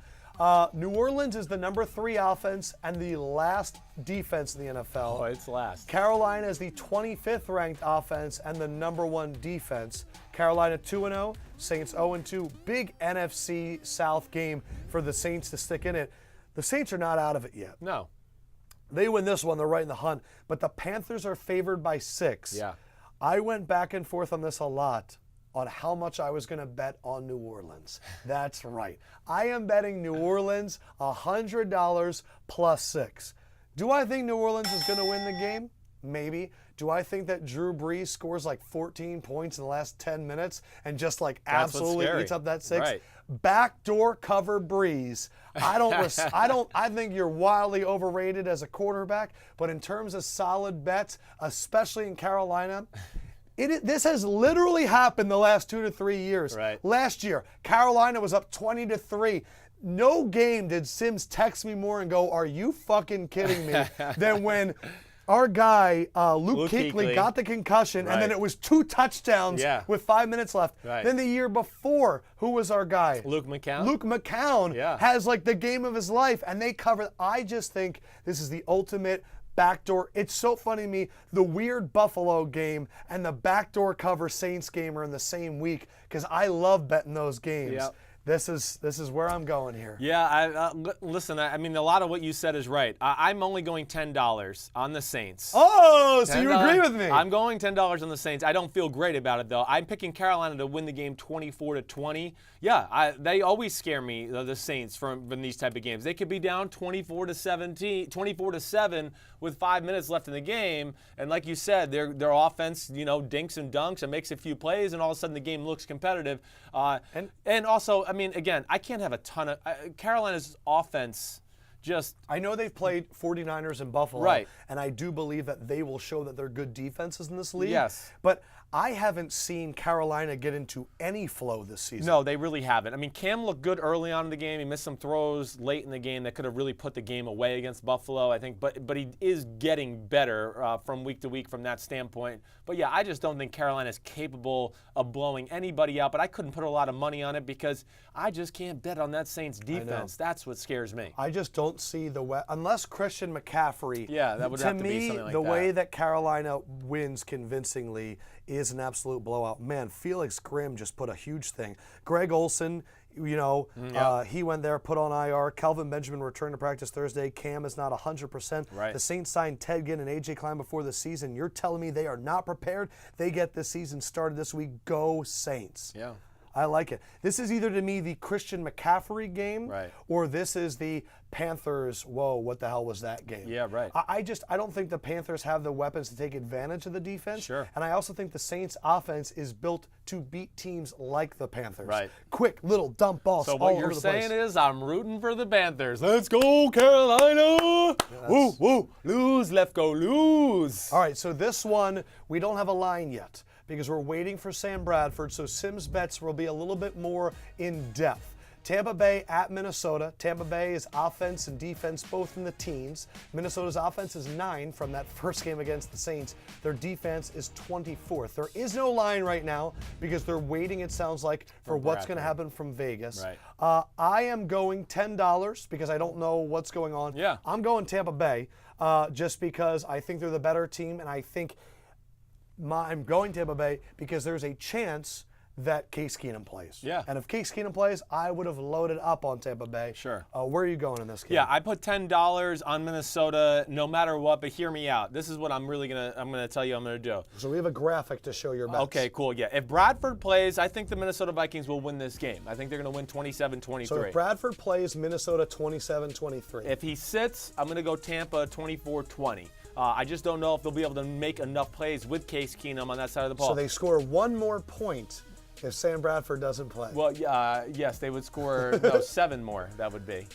New Orleans is the number 3 offense and the last defense in the NFL. Oh, it's last. Carolina is the 25th ranked offense and the number 1 defense. Carolina 2-0, Saints 0-2. Big NFC South game for the Saints to stick in it. The Saints are not out of it yet. No. They win this one, they're right in the hunt. But the Panthers are favored by 6. Yeah. I went back and forth on this a lot on how much I was going to bet on New Orleans. That's right. I am betting New Orleans $100 plus 6. Do I think New Orleans is going to win the game? Maybe. Do I think that Drew Brees scores like 14 points in the last 10 minutes and just like absolutely eats up that 6? Right. Backdoor cover Brees. I think you're wildly overrated as a quarterback, but in terms of solid bets, especially in Carolina, this has literally happened the last 2 to 3 years. Right. Last year, Carolina was up 20-3. No game did Sims text me more and go, "Are you fucking kidding me?" than when our guy, Luke Kuechly, got the concussion, and then it was 2 touchdowns with 5 minutes left. Right. Then the year before, who was our guy? Luke McCown? Luke McCown has like the game of his life, and they cover. I just think this is the ultimate backdoor. It's so funny to me, the weird Buffalo game and the backdoor cover Saints game are in the same week because I love betting those games. Yep. This is where I'm going here. Yeah, listen, I mean, a lot of what you said is right. I'm only going $10 on the Saints. Oh, so you agree with me. I'm going $10 on the Saints. I don't feel great about it, though. I'm picking Carolina to win the game 24-20. Yeah, they always scare me, the Saints, from these type of games. They could be down 24-7 with 5 minutes left in the game, and like you said, their offense, dinks and dunks and makes a few plays, and all of a sudden the game looks competitive. And also, I mean, again, I can't have a ton of Carolina's offense. I know they've played 49ers in Buffalo, right, and I do believe that they will show that they're good defenses in this league. Yes. But I haven't seen Carolina get into any flow this season. No, they really haven't. I mean, Cam looked good early on in the game. He missed some throws late in the game that could have really put the game away against Buffalo, I think. But he is getting better from week to week from that standpoint. But, yeah, I just don't think Carolina is capable of blowing anybody out. But I couldn't put a lot of money on it because I just can't bet on that Saints defense. That's what scares me. I just don't see unless Christian McCaffrey. Yeah, that would have to be something like that. The way that Carolina wins convincingly is an absolute blowout. Man, Felix Grimm just put a huge thing. Greg Olsen, he went there, put on IR. Kelvin Benjamin returned to practice Thursday. Cam is not 100%. Right. The Saints signed Ted Ginn and A.J. Klein before the season. You're telling me they are not prepared? They get this season started this week. Go Saints. Yeah. I like it. This is either to me the Christian McCaffrey game, right, or this is the Panthers, whoa, what the hell was that game? Yeah, right. I don't think the Panthers have the weapons to take advantage of the defense. Sure. And I also think the Saints offense is built to beat teams like the Panthers. Right. Quick little dump balls all over the place. So what you're saying is I'm rooting for the Panthers. Let's go, Carolina! Woo, woo. Lose, Lefkoe, lose. All right, so this one, we don't have a line yet because we're waiting for Sam Bradford, so Sims bets will be a little bit more in depth. Tampa Bay at Minnesota. Tampa Bay is offense and defense both in the teens. Minnesota's offense is 9 from that first game against the Saints. Their defense is 24th. There is no line right now because they're waiting, it sounds like, for what's going to happen from Vegas. Right. I am going $10 because I don't know what's going on. Yeah. I'm going Tampa Bay just because I think they're the better team, and I think I'm going Tampa Bay because there's a chance that Case Keenum plays. Yeah. And if Case Keenum plays, I would have loaded up on Tampa Bay. Sure. Where are you going in this game? Yeah, I put $10 on Minnesota no matter what, but hear me out. This is what I'm gonna tell you I'm gonna do. So we have a graphic to show your bets. Okay, cool. Yeah. If Bradford plays, I think the Minnesota Vikings will win this game. I think they're gonna win 27-23. So if Bradford plays, Minnesota 27-23. If he sits, I'm gonna go Tampa 24-20. I just don't know if they'll be able to make enough plays with Case Keenum on that side of the ball. So they score one more point if Sam Bradford doesn't play. Well, yes, they would score 7 more. That would be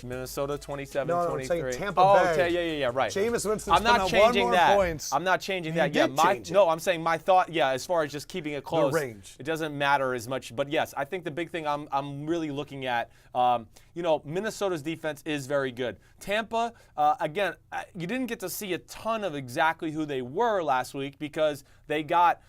Minnesota 27-23. No, I'm saying Tampa Bay. Okay, yeah, right. Jameis Winston's I'm not putting up changing one more that. points. I'm not changing You that. did change it. No, I'm saying my thought. Yeah, as far as just keeping it close, range. it doesn't matter as much. But yes, I think the big thing I'm really looking at. Minnesota's defense is very good. Tampa, again, you didn't get to see a ton of exactly who they were last week because they got,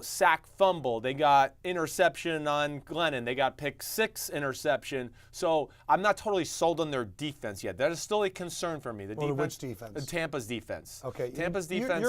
sack fumble. They got interception on Glennon. They got pick 6 interception. So I'm not totally sold on their defense yet. That is still a concern for me. Which defense? Tampa's defense. Okay. Tampa's defense.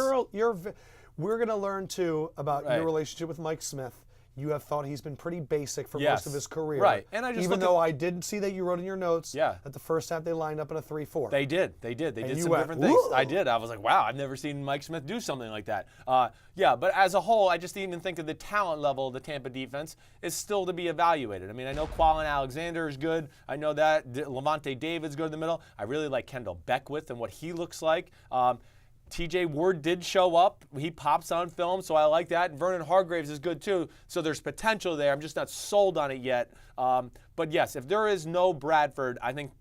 We're going to learn, too, about your relationship with Mike Smith. You have thought he's been pretty basic for most of his career. Right. And I just even though I didn't see that you wrote in your notes that the first half they lined up in a 3-4. They did. They did some different things. I did. I was like, wow, I've never seen Mike Smith do something like that. But as a whole, I just even think of the talent level of the Tampa defense is still to be evaluated. I mean, I know Quallen Alexander is good. I know that Levante David's good in the middle. I really like Kendall Beckwith and what he looks like. TJ Ward did show up. He pops on film, so I like that. And Vernon Hargreaves is good too. So there's potential there. I'm just not sold on it yet. But yes, if there is no Bradford, I think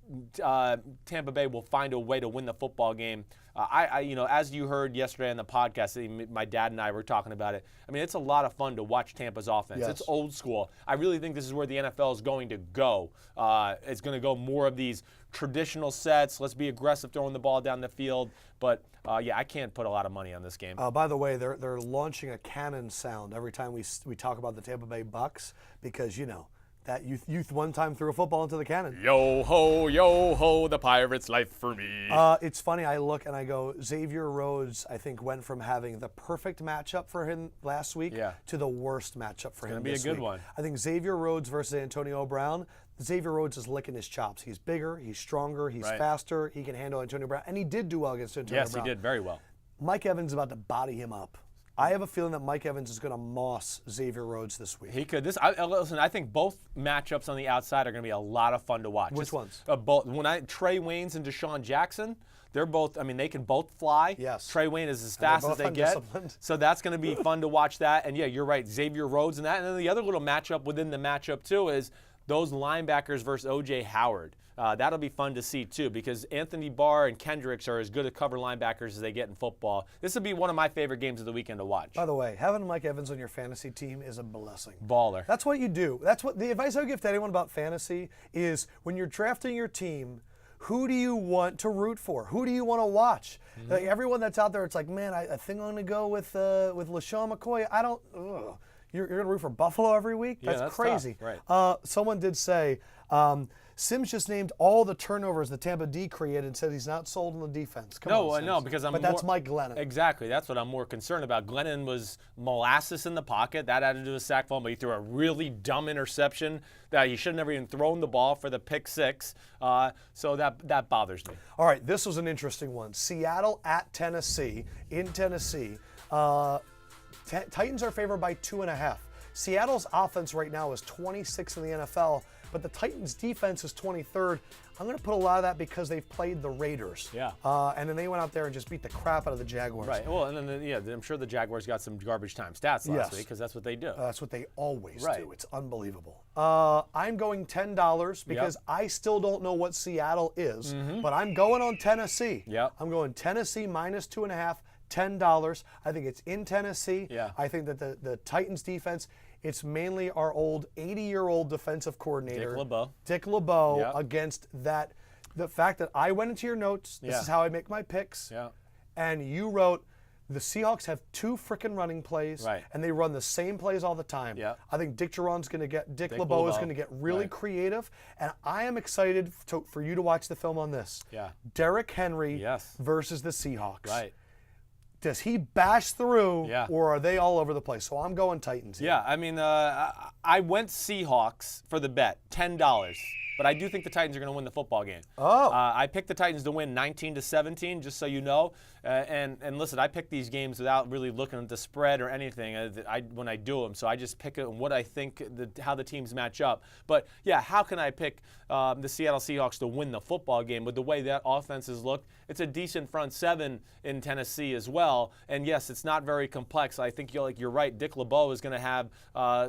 Tampa Bay will find a way to win the football game. As you heard yesterday on the podcast, my dad and I were talking about it. I mean, it's a lot of fun to watch Tampa's offense. Yes. It's old school. I really think this is where the NFL is going to go. It's going to go more of these traditional sets. Let's be aggressive throwing the ball down the field. But I can't put a lot of money on this game. By the way, they're launching a cannon sound every time we talk about the Tampa Bay Bucks because that youth one time threw a football into the cannon. Yo ho, the Pirates' life for me. It's funny. I look and I go, Xavier Rhodes, I think, went from having the perfect matchup for him last week to the worst matchup for him this week. It's going to be a good one. I think Xavier Rhodes versus Antonio Brown. Xavier Rhodes is licking his chops. He's bigger, he's stronger, he's faster, he can handle Antonio Brown, and he did do well against Antonio Brown. Yes, he did very well. Mike Evans is about to body him up. I have a feeling that Mike Evans is going to moss Xavier Rhodes this week. He could. Listen, I think both matchups on the outside are going to be a lot of fun to watch. Which ones? Trey Waynes and Deshaun Jackson. They're both. I mean, they can both fly. Yes. Trey Wayne is as fast as they get. So that's going to be fun to watch that. And yeah, you're right. Xavier Rhodes and that. And then the other little matchup within the matchup too is those linebackers versus O.J. Howard. That'll be fun to see, too, because Anthony Barr and Kendricks are as good at cover linebackers as they get in football. This will be one of my favorite games of the weekend to watch. By the way, having Mike Evans on your fantasy team is a blessing. Baller. That's what you do. That's what the advice I would give to anyone about fantasy is when you're drafting your team, who do you want to root for? Who do you want to watch? Mm-hmm. Like everyone that's out there, it's like, man, I think I'm going to go with LeSean McCoy. I don't. Ugh. You're going to root for Buffalo every week? That's crazy. Tough. Right. Someone did say, Sims just named all the turnovers that Tampa D created and said he's not sold on the defense. Come on, No, because But that's Mike Glennon. Exactly. That's what I'm more concerned about. Glennon was molasses in the pocket. That added to a sack fumble. He threw a really dumb interception that he should have never even thrown the ball for the pick 6. So that bothers me. All right, this was an interesting one. Seattle at Tennessee, in Tennessee. Titans are favored by 2.5. Seattle's offense right now is 26th in the NFL, but the Titans' defense is 23rd. I'm going to put a lot of that because they've played the Raiders. Yeah. And then they went out there and just beat the crap out of the Jaguars. Right. Well, and then, I'm sure the Jaguars got some garbage time stats last week because that's what they do. That's what they always do. It's unbelievable. I'm going $10 because I still don't know what Seattle is, but I'm going on Tennessee. Yep. I'm going Tennessee minus 2.5. $10. I think it's in Tennessee. Yeah. I think that the Titans defense It's mainly our old 80-year-old defensive coordinator, Dick LeBeau, Yep. against that. The fact that I went into your notes, this is how I make my picks, Yeah. and you wrote, the Seahawks have 2 freaking running plays, Right. and they run the same plays all the time. Yeah. I think Dick LeBeau is going to get really creative, and I am excited for you to watch the film on this. Yeah. Derrick Henry Yes. versus the Seahawks. Right. Does he bash through, Yeah. or are they all over the place? So I'm going Titans here. Yeah, I mean, I went Seahawks for the bet, $10. But I do think the Titans are going to win the football game. Oh. I picked the Titans to win 19-17, just so you know. And listen, I pick these games without really looking at the spread or anything when I do them. So I just pick it and what I think, how the teams match up. But, yeah, how can I pick the Seattle Seahawks to win the football game? With the way that offense has looked, it's a decent front seven in Tennessee as well. And, yes, it's not very complex. I think you're right. Dick LeBeau is going to have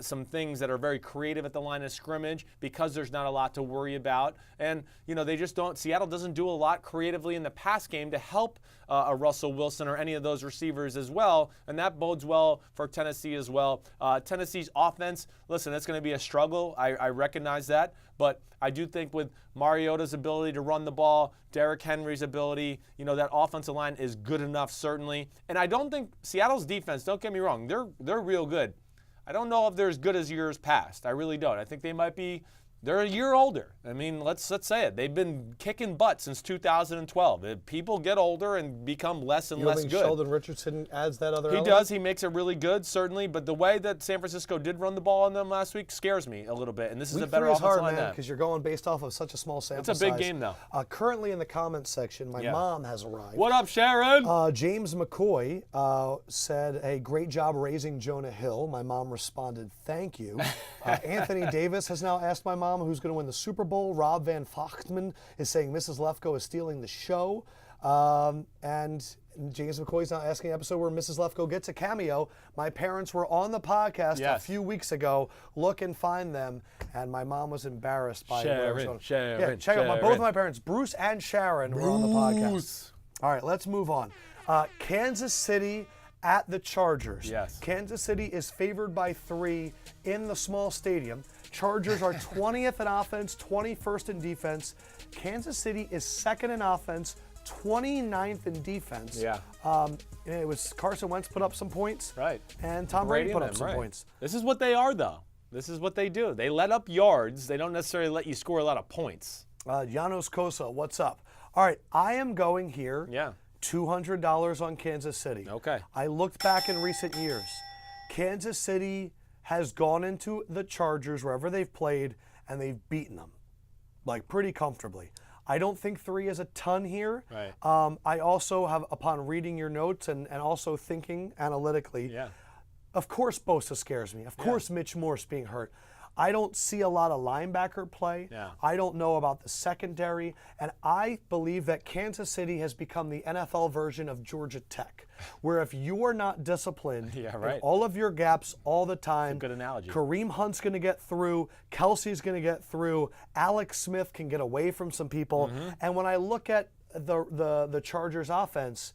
some things that are very creative at the line of scrimmage because there's not a lot to worry about. And, they just don't – Seattle doesn't do a lot creatively in the pass game to help a Russell Wilson or any of those receivers as well, and that bodes well for Tennessee as well. Tennessee's offense, listen, it's going to be a struggle. I recognize that, but I do think with Mariota's ability to run the ball, Derrick Henry's ability, that offensive line is good enough, certainly. And I don't think Seattle's defense, don't get me wrong, they're real good. I don't know if they're as good as years past. I really don't. I think they might be. They're a year older. I mean, let's say it. They've been kicking butt since 2012. People get older and become less and less good. Sheldon Richardson adds that other element? He does. He makes it really good, certainly. But the way that San Francisco did run the ball on them last week scares me a little bit. And this is a better offensive line now. Because you're going based off of such a small sample size. It's a big game, though. Currently in the comments section, my mom has arrived. What up, Sharon? James McCoy said, hey, great job raising Jonah Hill. My mom responded, thank you. Anthony Davis has now asked my mom who's going to win the Super Bowl. Rob Van Vochtman is saying Mrs. Lefkoe is stealing the show. And James McCoy's now asking an episode where Mrs. Lefkoe gets a cameo. My parents were on the podcast a few weeks ago. Look and find them. And my mom was embarrassed by Sharon. Yeah, check out both of my parents, Bruce and Sharon, were on the podcast. All right, let's move on. Kansas City at the Chargers. Yes. Kansas City is favored by 3 in the small stadium. Chargers are 20th in offense, 21st in defense. Kansas City is 2nd in offense, 29th in defense. Yeah. It was Carson Wentz put up some points. Right. And Tom Brady put up some points. This is what they are, though. This is what they do. They let up yards. They don't necessarily let you score a lot of points. Janos Kosa, what's up? All right, I am going here. Yeah. $200 on Kansas City. Okay. I looked back in recent years. Kansas City has gone into the Chargers wherever they've played, and they've beaten them, like pretty comfortably. I don't think 3 is a ton here. Right. I also have, upon reading your notes and also thinking analytically, of course Bosa scares me. Of course Mitch Morse being hurt. I don't see a lot of linebacker play. Yeah. I don't know about the secondary. And I believe that Kansas City has become the NFL version of Georgia Tech, where if you are not disciplined in all of your gaps all the time, good analogy. Kareem Hunt's going to get through, Kelsey's going to get through, Alex Smith can get away from some people. And when I look at the Chargers offense,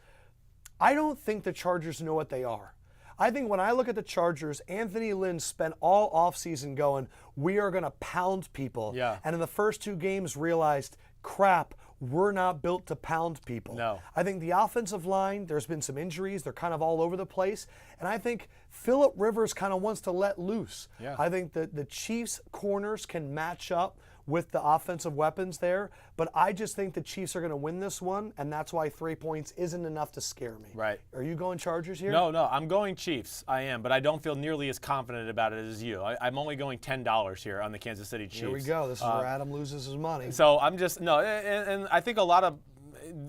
I don't think the Chargers know what they are. I think when I look at the Chargers, Anthony Lynn spent all offseason going, we are going to pound people. Yeah. And in the first 2 games realized, crap, we're not built to pound people. No. I think the offensive line, there's been some injuries. They're kind of all over the place. And I think Phillip Rivers kind of wants to let loose. Yeah. I think that the Chiefs' corners can match up with the offensive weapons there. But I just think the Chiefs are going to win this one, and that's why 3 points isn't enough to scare me. Right. Are you going Chargers here? No, I'm going Chiefs. I am, but I don't feel nearly as confident about it as you. I'm only going $10 here on the Kansas City Chiefs. Here we go. This is where Adam loses his money. So I'm just, and I think a lot of,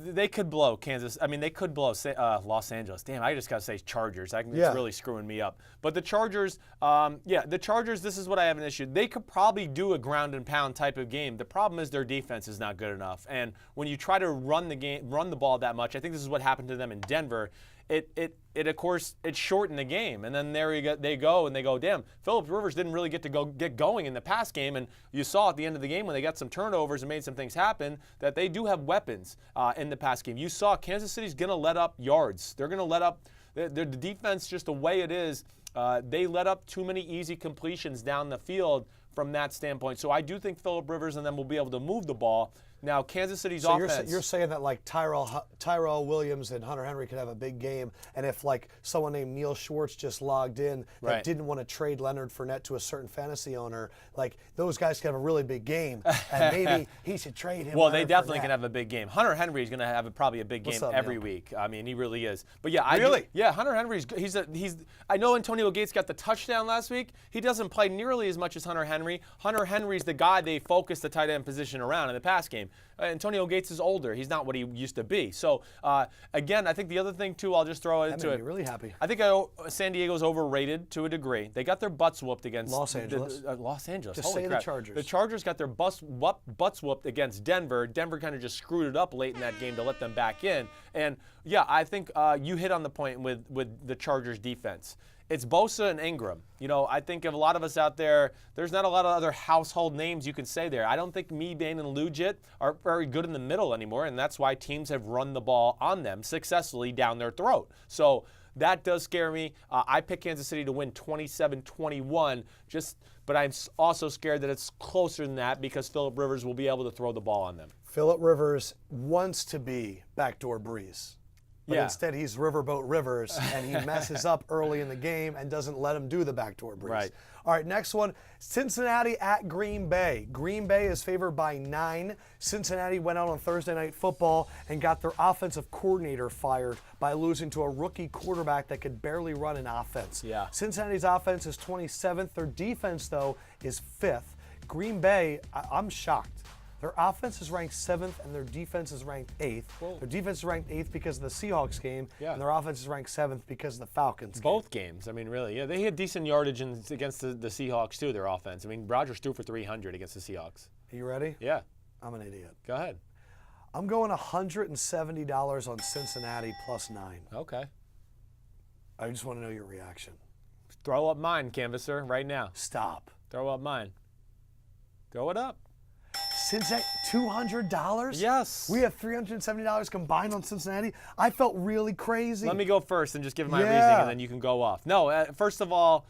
they could blow Kansas. I mean, they could blow Los Angeles. Damn, I just got to say Chargers. It's really screwing me up. But the Chargers, the Chargers, this is what I have an issue. They could probably do a ground and pound type of game. The problem is their defense is not good enough. And when you try to run the ball that much, I think this is what happened to them in Denver. It of course, it shortened the game. And then they go, damn, Phillip Rivers didn't really get going in the pass game. And you saw at the end of the game when they got some turnovers and made some things happen that they do have weapons in the pass game. You saw Kansas City's going to let up yards. They're going to let up The defense, just the way it is, they let up too many easy completions down the field from that standpoint. So I do think Phillip Rivers and them will be able to move the ball. Now, Kansas City's offense. You're saying that like Tyrell Williams and Hunter Henry could have a big game, and if like someone named Neil Schwartz just logged in that didn't want to trade Leonard Fournette to a certain fantasy owner, like those guys could have a really big game, and maybe he should trade him. Well, they definitely can have a big game. Hunter Henry is going to have probably a big game every week. I mean, he really is. But yeah, Hunter Henry's he's. I know Antonio Gates got the touchdown last week. He doesn't play nearly as much as Hunter Henry. Hunter Henry's the guy they focus the tight end position around in the pass game. Antonio Gates is older. He's not what he used to be. So, again, I think the other thing, too, I'll just throw it into it. That made me really happy. I think San Diego's overrated to a degree. They got their butts whooped against Los Angeles. Los Angeles. Just Holy say crap. the Chargers. The Chargers got their butts whooped against Denver. Denver kind of just screwed it up late in that game to let them back in. And, yeah, I think you hit on the point with the Chargers defense. It's Bosa and Ingram. You know, I think of a lot of us out there, there's not a lot of other household names you can say there. I don't think Mebane and Lugit are very good in the middle anymore, and that's why teams have run the ball on them successfully down their throat. So that does scare me. I pick Kansas City to win 27-21, but I'm also scared that it's closer than that because Phillip Rivers will be able to throw the ball on them. Phillip Rivers wants to be backdoor Brees. But instead, he's Riverboat Rivers, and he messes up early in the game and doesn't let him do the backdoor Brees. Right. All right, next one, Cincinnati at Green Bay. Green Bay is favored by 9. Cincinnati went out on Thursday Night Football and got their offensive coordinator fired by losing to a rookie quarterback that could barely run an offense. Yeah. Cincinnati's offense is 27th. Their defense, though, is 5th. Green Bay, I'm shocked. Their offense is ranked 7th, and their defense is ranked 8th. Whoa. Their defense is ranked 8th because of the Seahawks game, and their offense is ranked 7th because of the Falcons game. Both games. I mean, really. Yeah, they had decent yardage against the Seahawks, too, their offense. I mean, Rodgers threw for 300 against the Seahawks. Are you ready? Yeah. I'm an idiot. Go ahead. I'm going $170 on Cincinnati plus 9. Okay. I just want to know your reaction. Throw up mine, canvasser, right now. Stop. Throw up mine. Throw it up. Cincinnati, $200? Yes. We have $370 combined on Cincinnati. I felt really crazy. Let me go first and just give my reasoning, and then you can go off. No, first of all,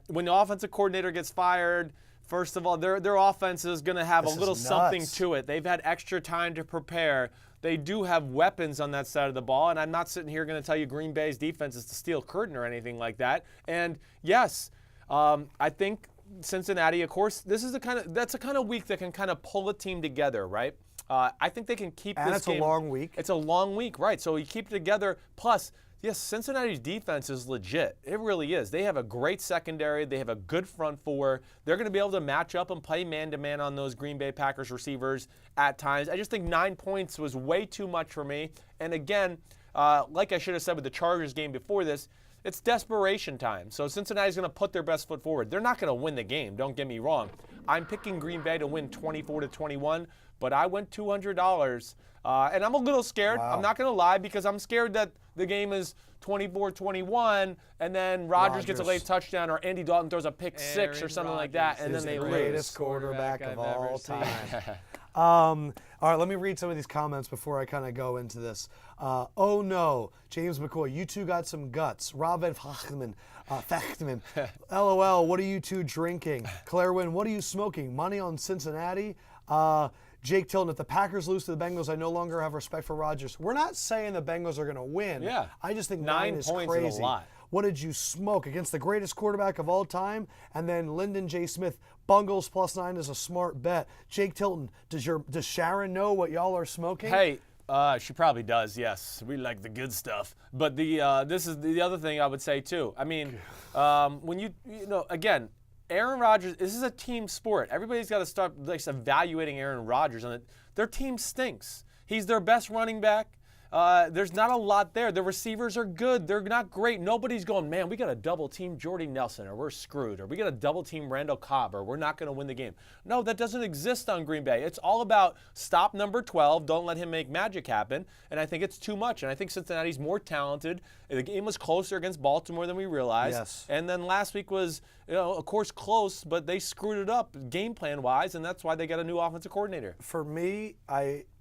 when the offensive coordinator gets fired, first of all, their offense is going to have a little something to it. They've had extra time to prepare. They do have weapons on that side of the ball, and I'm not sitting here going to tell you Green Bay's defense is the steel curtain or anything like that. And yes, I think Cincinnati, of course, that's a kind of week that can kind of pull a team together, right? I think they can keep this game. And it's a long week. It's a long week, right? So you keep it together. Plus, yes, Cincinnati's defense is legit. It really is. They have a great secondary. They have a good front four. They're going to be able to match up and play man-to-man on those Green Bay Packers receivers at times. I just think 9 points was way too much for me. And again, like I should have said with the Chargers game before this, it's desperation time. So Cincinnati's going to put their best foot forward. They're not going to win the game, don't get me wrong. I'm picking Green Bay to win 24-21, but I went $200. And I'm a little scared. Wow. I'm not going to lie because I'm scared that the game is 24-21 and then Rodgers gets a late touchdown or Andy Dalton throws a pick six or something like that and then they lose. The greatest quarterback of all time. All right, let me read some of these comments before I kind of go into this. Oh no, James McCoy, you two got some guts. Robin Fachman, LOL, what are you two drinking? Claire Wynn, what are you smoking? Money on Cincinnati? Jake Tilton, if the Packers lose to the Bengals, I no longer have respect for Rodgers. We're not saying the Bengals are going to win. Yeah. I just think 9 is crazy. Is a lot. What did you smoke against the greatest quarterback of all time? And then Lyndon J. Smith, Bungles plus 9 is a smart bet. Jake Tilton, does Sharon know what y'all are smoking? Hey, she probably does. Yes, we like the good stuff. But this is the other thing I would say too. I mean, when you know, again, Aaron Rodgers. This is a team sport. Everybody's got to start evaluating Aaron Rodgers on it. Their team stinks. He's their best running back. There's not a lot there. The receivers are good. They're not great. Nobody's going, man, we got to double team Jordy Nelson or we're screwed, or we got to double team Randall Cobb or we're not going to win the game. No, that doesn't exist on Green Bay. It's all about stop number 12. Don't let him make magic happen. And I think it's too much. And I think Cincinnati's more talented. The game was closer against Baltimore than we realized. Yes. And then last week was, of course, close, but they screwed it up game plan wise, and that's why they got a new offensive coordinator. For me,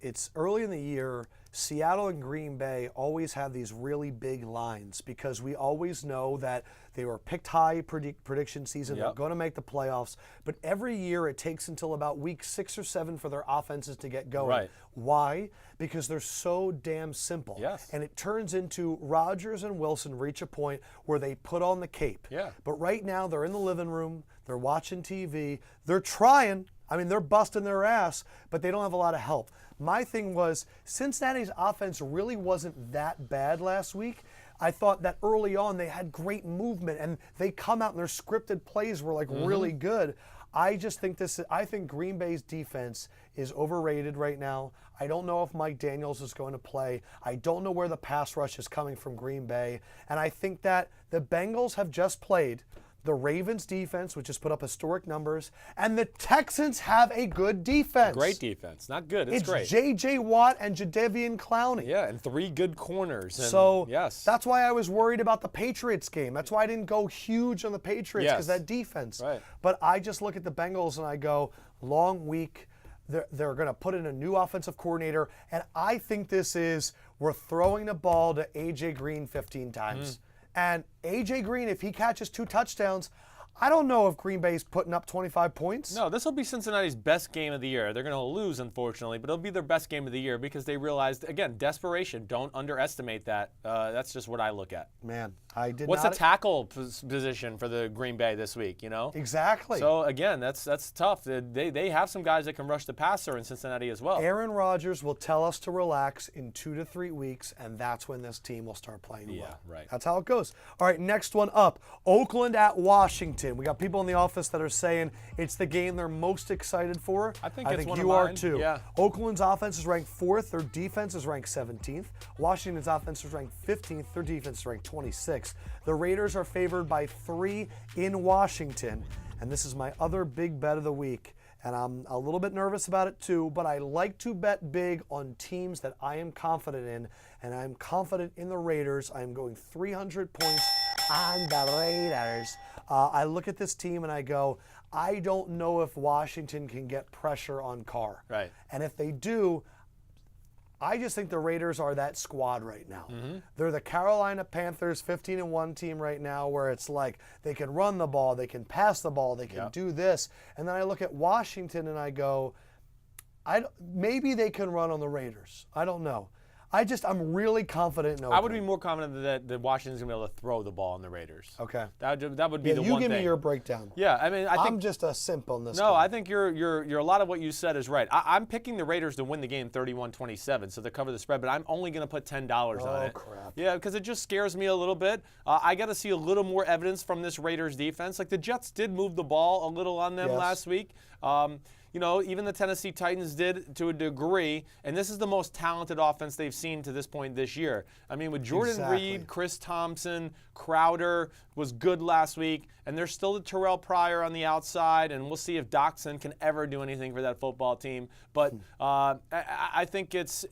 it's early in the year. Seattle and Green Bay always have these really big lines because we always know that they were picked high prediction season. They're going to make the playoffs. But every year it takes until about week 6 or 7 for their offenses to get going. Right. Why? Because they're so damn simple. Yes. And it turns into Rodgers and Wilson reach a point where they put on the cape. Yeah. But right now they're in the living room. They're watching TV. They're trying. I mean, they're busting their ass, but they don't have a lot of help. My thing was, Cincinnati's offense really wasn't that bad last week. I thought that early on they had great movement, and they come out and their scripted plays were like really good. I think Green Bay's defense is overrated right now. I don't know if Mike Daniels is going to play. I don't know where the pass rush is coming from Green Bay. And I think that the Bengals have just played the Ravens defense, which has put up historic numbers, and the Texans have a good defense. Great defense. Not good. It's great. J.J. Watt and Jadeveon Clowney. Yeah, and 3 good corners. And so yes. That's why I was worried about the Patriots game. That's why I didn't go huge on the Patriots, because that defense. Right. But I just look at the Bengals and I go, long week. They're going to put in a new offensive coordinator, and I think we're throwing the ball to A.J. Green 15 times. And A.J. Green, if he catches 2 touchdowns, I don't know if Green Bay's putting up 25 points. No, this will be Cincinnati's best game of the year. They're going to lose, unfortunately, but it'll be their best game of the year because they realized, again, desperation. Don't underestimate that. That's just what I look at. Man, I did What's not. the tackle position for the Green Bay this week, you know? Exactly. So, again, that's tough. They have some guys that can rush the passer in Cincinnati as well. Aaron Rodgers will tell us to relax in 2 to 3 weeks, and that's when this team will start playing well. Yeah, right. That's how it goes. All right, next one up. Oakland at Washington. We got people in the office that are saying it's the game they're most excited for. I think it's one of you are mine. too. Yeah. Oakland's offense is ranked 4th. Their defense is ranked 17th. Washington's offense is ranked 15th. Their defense is ranked 26th. The Raiders are favored by 3 in Washington. And this is my other big bet of the week. And I'm a little bit nervous about it too, but I like to bet big on teams that I am confident in. And I'm confident in the Raiders. I'm going 300 points on the Raiders. I look at this team and I go, I don't know if Washington can get pressure on Carr. Right. And if they do, I just think the Raiders are that squad right now. They're the Carolina Panthers 15-1 team right now, where it's like they can run the ball, they can pass the ball, they can do this. And then I look at Washington and I go, maybe they can run on the Raiders. I don't know. I'm really confident in Oakland. I would be more confident that Washington's going to be able to throw the ball on the Raiders. Okay. That would be the one thing. You give me your breakdown. Yeah, I mean, I'm just a simp on this. No, game. I think you're a lot of what you said is right. I'm picking the Raiders to win the game 31-27, so they cover the spread, but I'm only going to put $10 on it. Oh, crap. Yeah, because it just scares me a little bit. I got to see a little more evidence from this Raiders defense. Like the Jets did move the ball a little on them last week. You know, even the Tennessee Titans did to a degree, and this is the most talented offense they've seen to this point this year. I mean, with Jordan Reed, Chris Thompson, Crowder was good last week, and there's still the Terrell Pryor on the outside, and we'll see if Doxson can ever do anything for that football team. But I think it's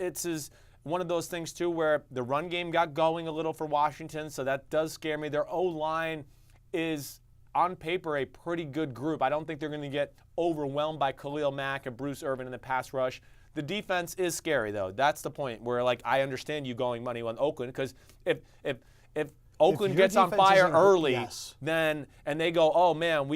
one of those things, too, where the run game got going a little for Washington, so that does scare me. Their O-line is, on paper, a pretty good group. I don't think they're going to get overwhelmed by Khalil Mack and Bruce Irvin in the pass rush. The defense is scary, though. That's the point where, like, I understand you going money on Oakland, because if Oakland gets on fire early, then and they go, oh man,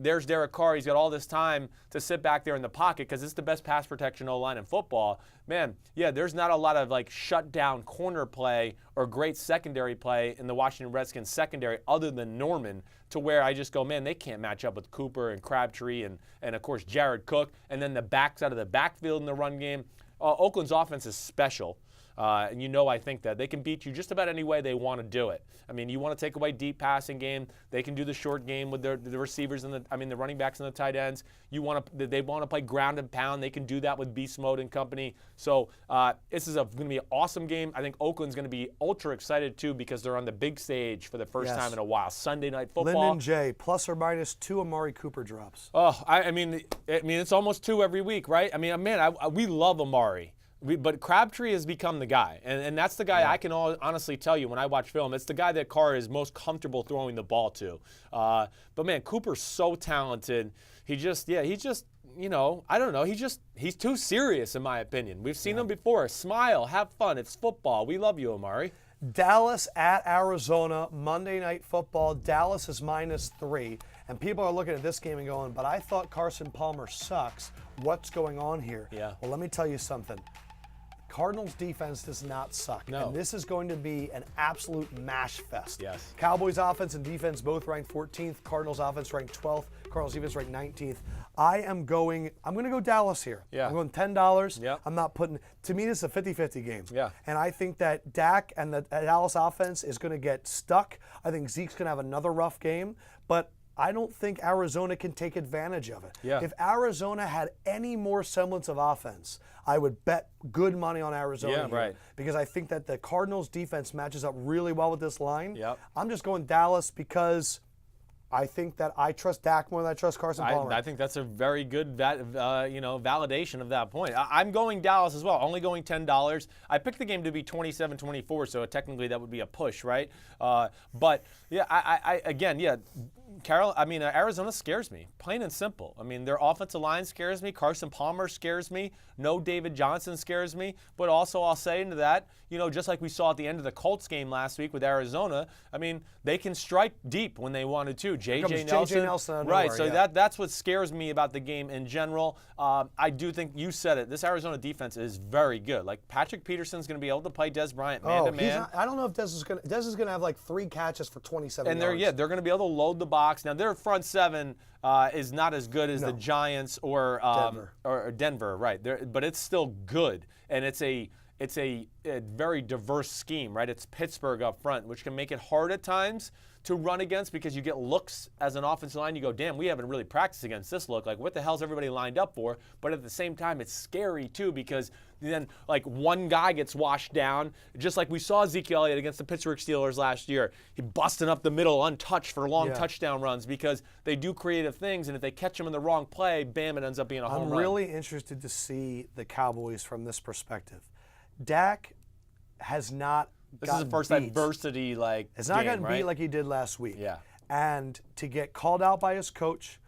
there's Derek Carr. He's got all this time to sit back there in the pocket because it's the best pass protection O-line in football. Man, yeah, there's not a lot of like shutdown corner play or great secondary play in the Washington Redskins secondary other than Norman, to where I just go, man, they can't match up with Cooper and Crabtree and of course Jared Cook, and then the backs out of the backfield in the run game. Oakland's offense is special. And I think that they can beat you just about any way they want to do it. I mean, you want to take away deep passing game, they can do the short game with the receivers and the running backs and the tight ends. They want to play ground and pound, they can do that with beast mode and company. So this is going to be an awesome game. I think Oakland's going to be ultra excited too because they're on the big stage for the first time in a while. Sunday Night Football. Lyndon J, plus or minus 2 Amari Cooper drops. Oh, I mean, it's almost 2 every week, right? I mean, man, we love Amari. But Crabtree has become the guy, and that's the guy I can honestly tell you when I watch film. It's the guy that Carr is most comfortable throwing the ball to. But man, Cooper's so talented. He's just I don't know. He's too serious, in my opinion. We've seen him before. Smile, have fun. It's football. We love you, Amari. Dallas at Arizona, Monday Night Football. Dallas is -3. And people are looking at this game and going, but I thought Carson Palmer sucks. What's going on here? Yeah. Well, let me tell you something. Cardinals defense does not suck. No. And this is going to be an absolute mash fest. Yes. Cowboys offense and defense both ranked 14th. Cardinals offense ranked 12th. Cardinals defense ranked 19th. I'm going to go Dallas here. Yeah. I'm going $10. Yep. I'm not putting, to me, this is a 50-50 game. Yeah. And I think that Dak and the Dallas offense is going to get stuck. I think Zeke's going to have another rough game. But I don't think Arizona can take advantage of it. Yeah. If Arizona had any more semblance of offense, I would bet good money on Arizona Yeah, here, right. because I think that the Cardinals defense matches up really well with this line. Yep. I'm just going Dallas because I think that I trust Dak more than I trust Carson Palmer. I think that's a very good validation of that point. I'm going Dallas as well, only going $10. I picked the game to be 27-24, so technically that would be a push, right? But yeah, Arizona scares me, plain and simple. I mean, their offensive line scares me. Carson Palmer scares me. No David Johnson scares me. But also, I'll say into that, just like we saw at the end of the Colts game last week with Arizona, I mean, they can strike deep when they wanted to. J.J. Nelson. out of Right, nowhere, so yeah. that's what scares me about the game in general. I do think you said it. This Arizona defense is very good. Like, Patrick Peterson's going to be able to play Dez Bryant man-to-man. I don't know if Dez is going to have like 3 catches for 27 yards. And they're going to be able to load the box. Now, their front seven is not as good as the Giants or Denver, right? But it's still good, and it's a very diverse scheme, right? It's Pittsburgh up front, which can make it hard at times to run against because you get looks as an offensive line. You go, damn, we haven't really practiced against this look. Like, what the hell's everybody lined up for? But at the same time, it's scary too because then, like, one guy gets washed down, just like we saw Ezekiel Elliott against the Pittsburgh Steelers last year. He busting up the middle untouched for long touchdown runs because they do creative things, and if they catch him in the wrong play, bam, it ends up being a home run. I'm really interested to see the Cowboys from this perspective. Dak has not This is the first adversity It's not gotten right? beat like he did last week. Yeah. And to get called out by his coach,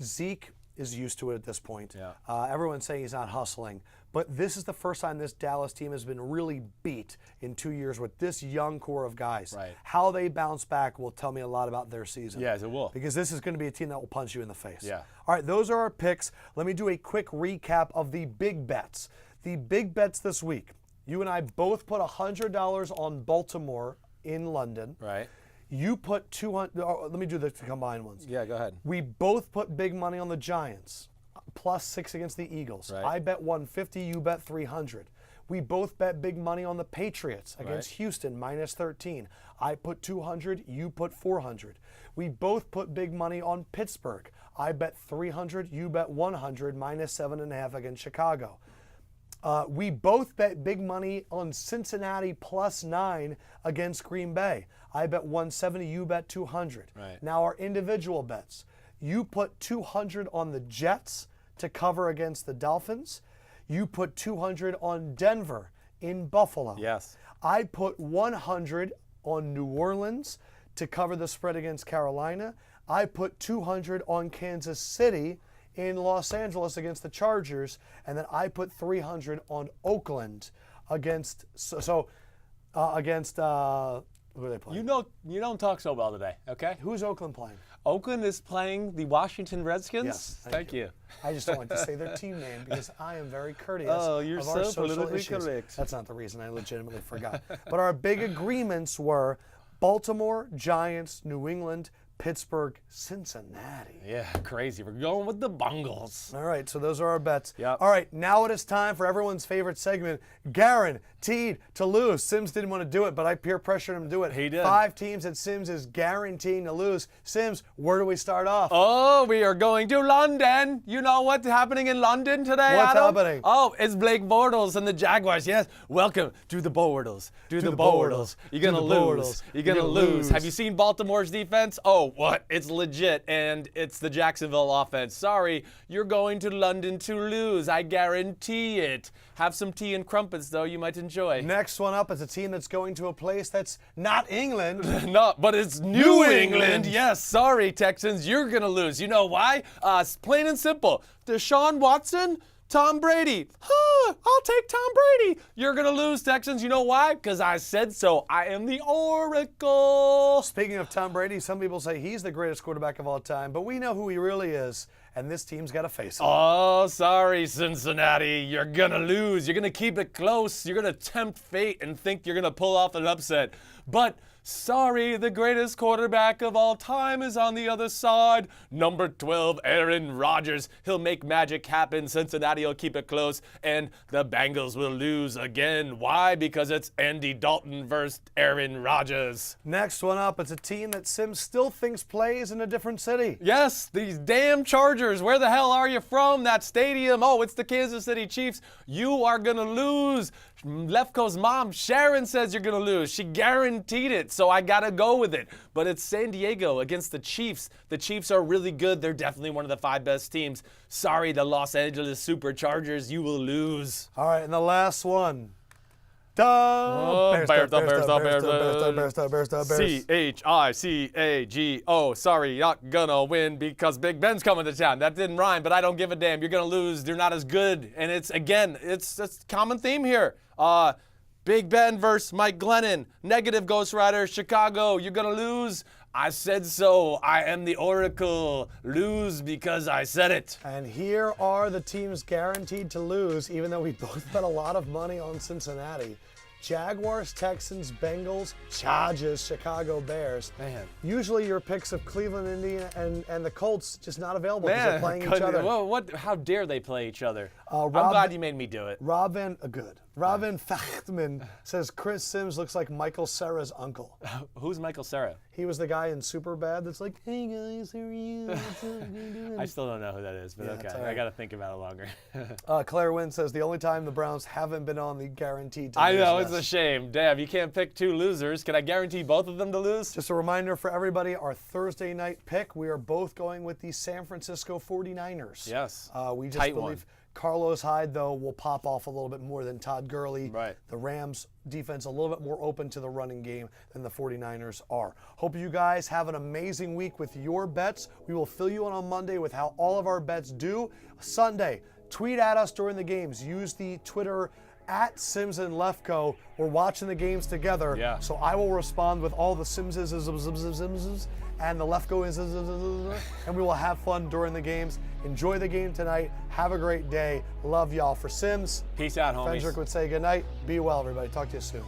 Zeke is used to it at this point. Yeah. Everyone's saying he's not hustling. But this is the first time this Dallas team has been really beat in 2 years with this young core of guys. Right. How they bounce back will tell me a lot about their season. Yes, it will. Because this is going to be a team that will punch you in the face. Yeah. All right, those are our picks. Let me do a quick recap of the big bets. The big bets this week. You and I both put $100 on Baltimore in London. Right. You put 200. Let me do the combined ones. Yeah, go ahead. We both put big money on the Giants, +6 against the Eagles. Right. I bet 150. You bet 300. We both bet big money on the Patriots against Houston, -13. I put 200. You put 400. We both put big money on Pittsburgh. I bet 300. You bet 100, -7.5 against Chicago. We both bet big money on Cincinnati +9 against Green Bay. I bet 170, you bet 200. Right. Now our individual bets. You put 200 on the Jets to cover against the Dolphins. You put 200 on Denver in Buffalo. Yes. I put 100 on New Orleans to cover the spread against Carolina. I put 200 on Kansas City in Los Angeles against the Chargers, and then I put 300 on Oakland against against who are they playing? You don't talk so well today, okay? Who's Oakland playing? Oakland is playing the Washington Redskins. Yes, Thank you. I just don't like to say their team name because I am very courteous. Oh, you're of our so social politically issues. correct. That's not the reason. I legitimately forgot. But our big agreements were Baltimore, Giants, New England, Pittsburgh, Cincinnati. Yeah, crazy. We're going with the Bungles. All right, so those are our bets. Yep. All right, now it is time for everyone's favorite segment, Guaranteed to Lose. Sims didn't want to do it, but I peer pressured him to do it. He did. 5 teams that Sims is guaranteeing to lose. Sims, where do we start off? Oh, we are going to London. You know what's happening in London today, What's Adam? happening? Oh, it's Blake Bortles and the Jaguars. Yes, welcome to the Bortles. To the Bortles. You're going to lose. You're going to lose. Have you seen Baltimore's defense? Oh, no, what? It's legit, and it's the Jacksonville offense. Sorry, you're going to London to lose. I guarantee it. Have some tea and crumpets, though. You might enjoy. Next one up is a team that's going to a place that's not England. No, but it's New England. Yes, sorry, Texans. You're going to lose. You know why? Plain and simple. Deshaun Watson, Tom Brady. I'll take Tom Brady. You're going to lose, Texans. You know why? Because I said so. I am the Oracle. Speaking of Tom Brady, some people say he's the greatest quarterback of all time, but we know who he really is, and this team's got to face him. Oh, sorry, Cincinnati. You're going to lose. You're going to keep it close. You're going to tempt fate and think you're going to pull off an upset. But sorry, the greatest quarterback of all time is on the other side. Number 12, Aaron Rodgers. He'll make magic happen. Cincinnati will keep it close, and the Bengals will lose again. Why? Because it's Andy Dalton versus Aaron Rodgers. Next one up, it's a team that Sims still thinks plays in a different city. Yes, these damn Chargers. Where the hell are you from? That stadium. Oh, it's the Kansas City Chiefs. You are going to lose. Lefkoe's mom, Sharon, says you're going to lose. She guaranteed it, so I got to go with it. But it's San Diego against the Chiefs. The Chiefs are really good. They're definitely one of the 5 best teams. Sorry, the Los Angeles Superchargers. You will lose. All right, and the last one. Bears. Bears. Chicago. Sorry, not gonna win because Big Ben's coming to town. That didn't rhyme, but I don't give a damn. You're gonna lose. You're not as good. And it's a common theme here. Big Ben versus Mike Glennon. Negative Ghost Rider. Chicago. You're gonna lose. I said so. I am the Oracle. Lose because I said it. And here are the teams guaranteed to lose, even though we both bet a lot of money on Cincinnati. Jaguars, Texans, Bengals, Chargers, Chicago Bears. Man. Usually your picks of Cleveland, Indiana, and the Colts just not available because they're playing each other. Well, how dare they play each other? I'm glad you made me do it. Rob Van Fachtman says Chris Sims looks like Michael Cera's uncle. Who's Michael Cera? He was the guy in Superbad that's like, hey guys, how are you? What's up? How you doing? I still don't know who that is, but okay. Right. I got to think about it longer. Claire Wynn says the only time the Browns haven't been on the guaranteed to I lose know, list. it's a shame. Damn, you can't pick 2 losers. Can I guarantee both of them to lose? Just a reminder for everybody, our Thursday night pick, we are both going with the San Francisco 49ers. Yes. We just Tight believe one. Carlos Hyde, though, will pop off a little bit more than Todd Gurley. Right. The Rams defense a little bit more open to the running game than the 49ers are. Hope you guys have an amazing week with your bets. We will fill you in on Monday with how all of our bets do. Sunday, tweet at us during the games. Use the Twitter at Sims and Lefkoe. We're watching the games together. Yeah. So I will respond with all the Simses and the Lefkoe and we will have fun during the games. Enjoy the game tonight. Have a great day. Love y'all. For Sims, Peace out, homies. Fendrick would say good night. Be well, everybody. Talk to you soon.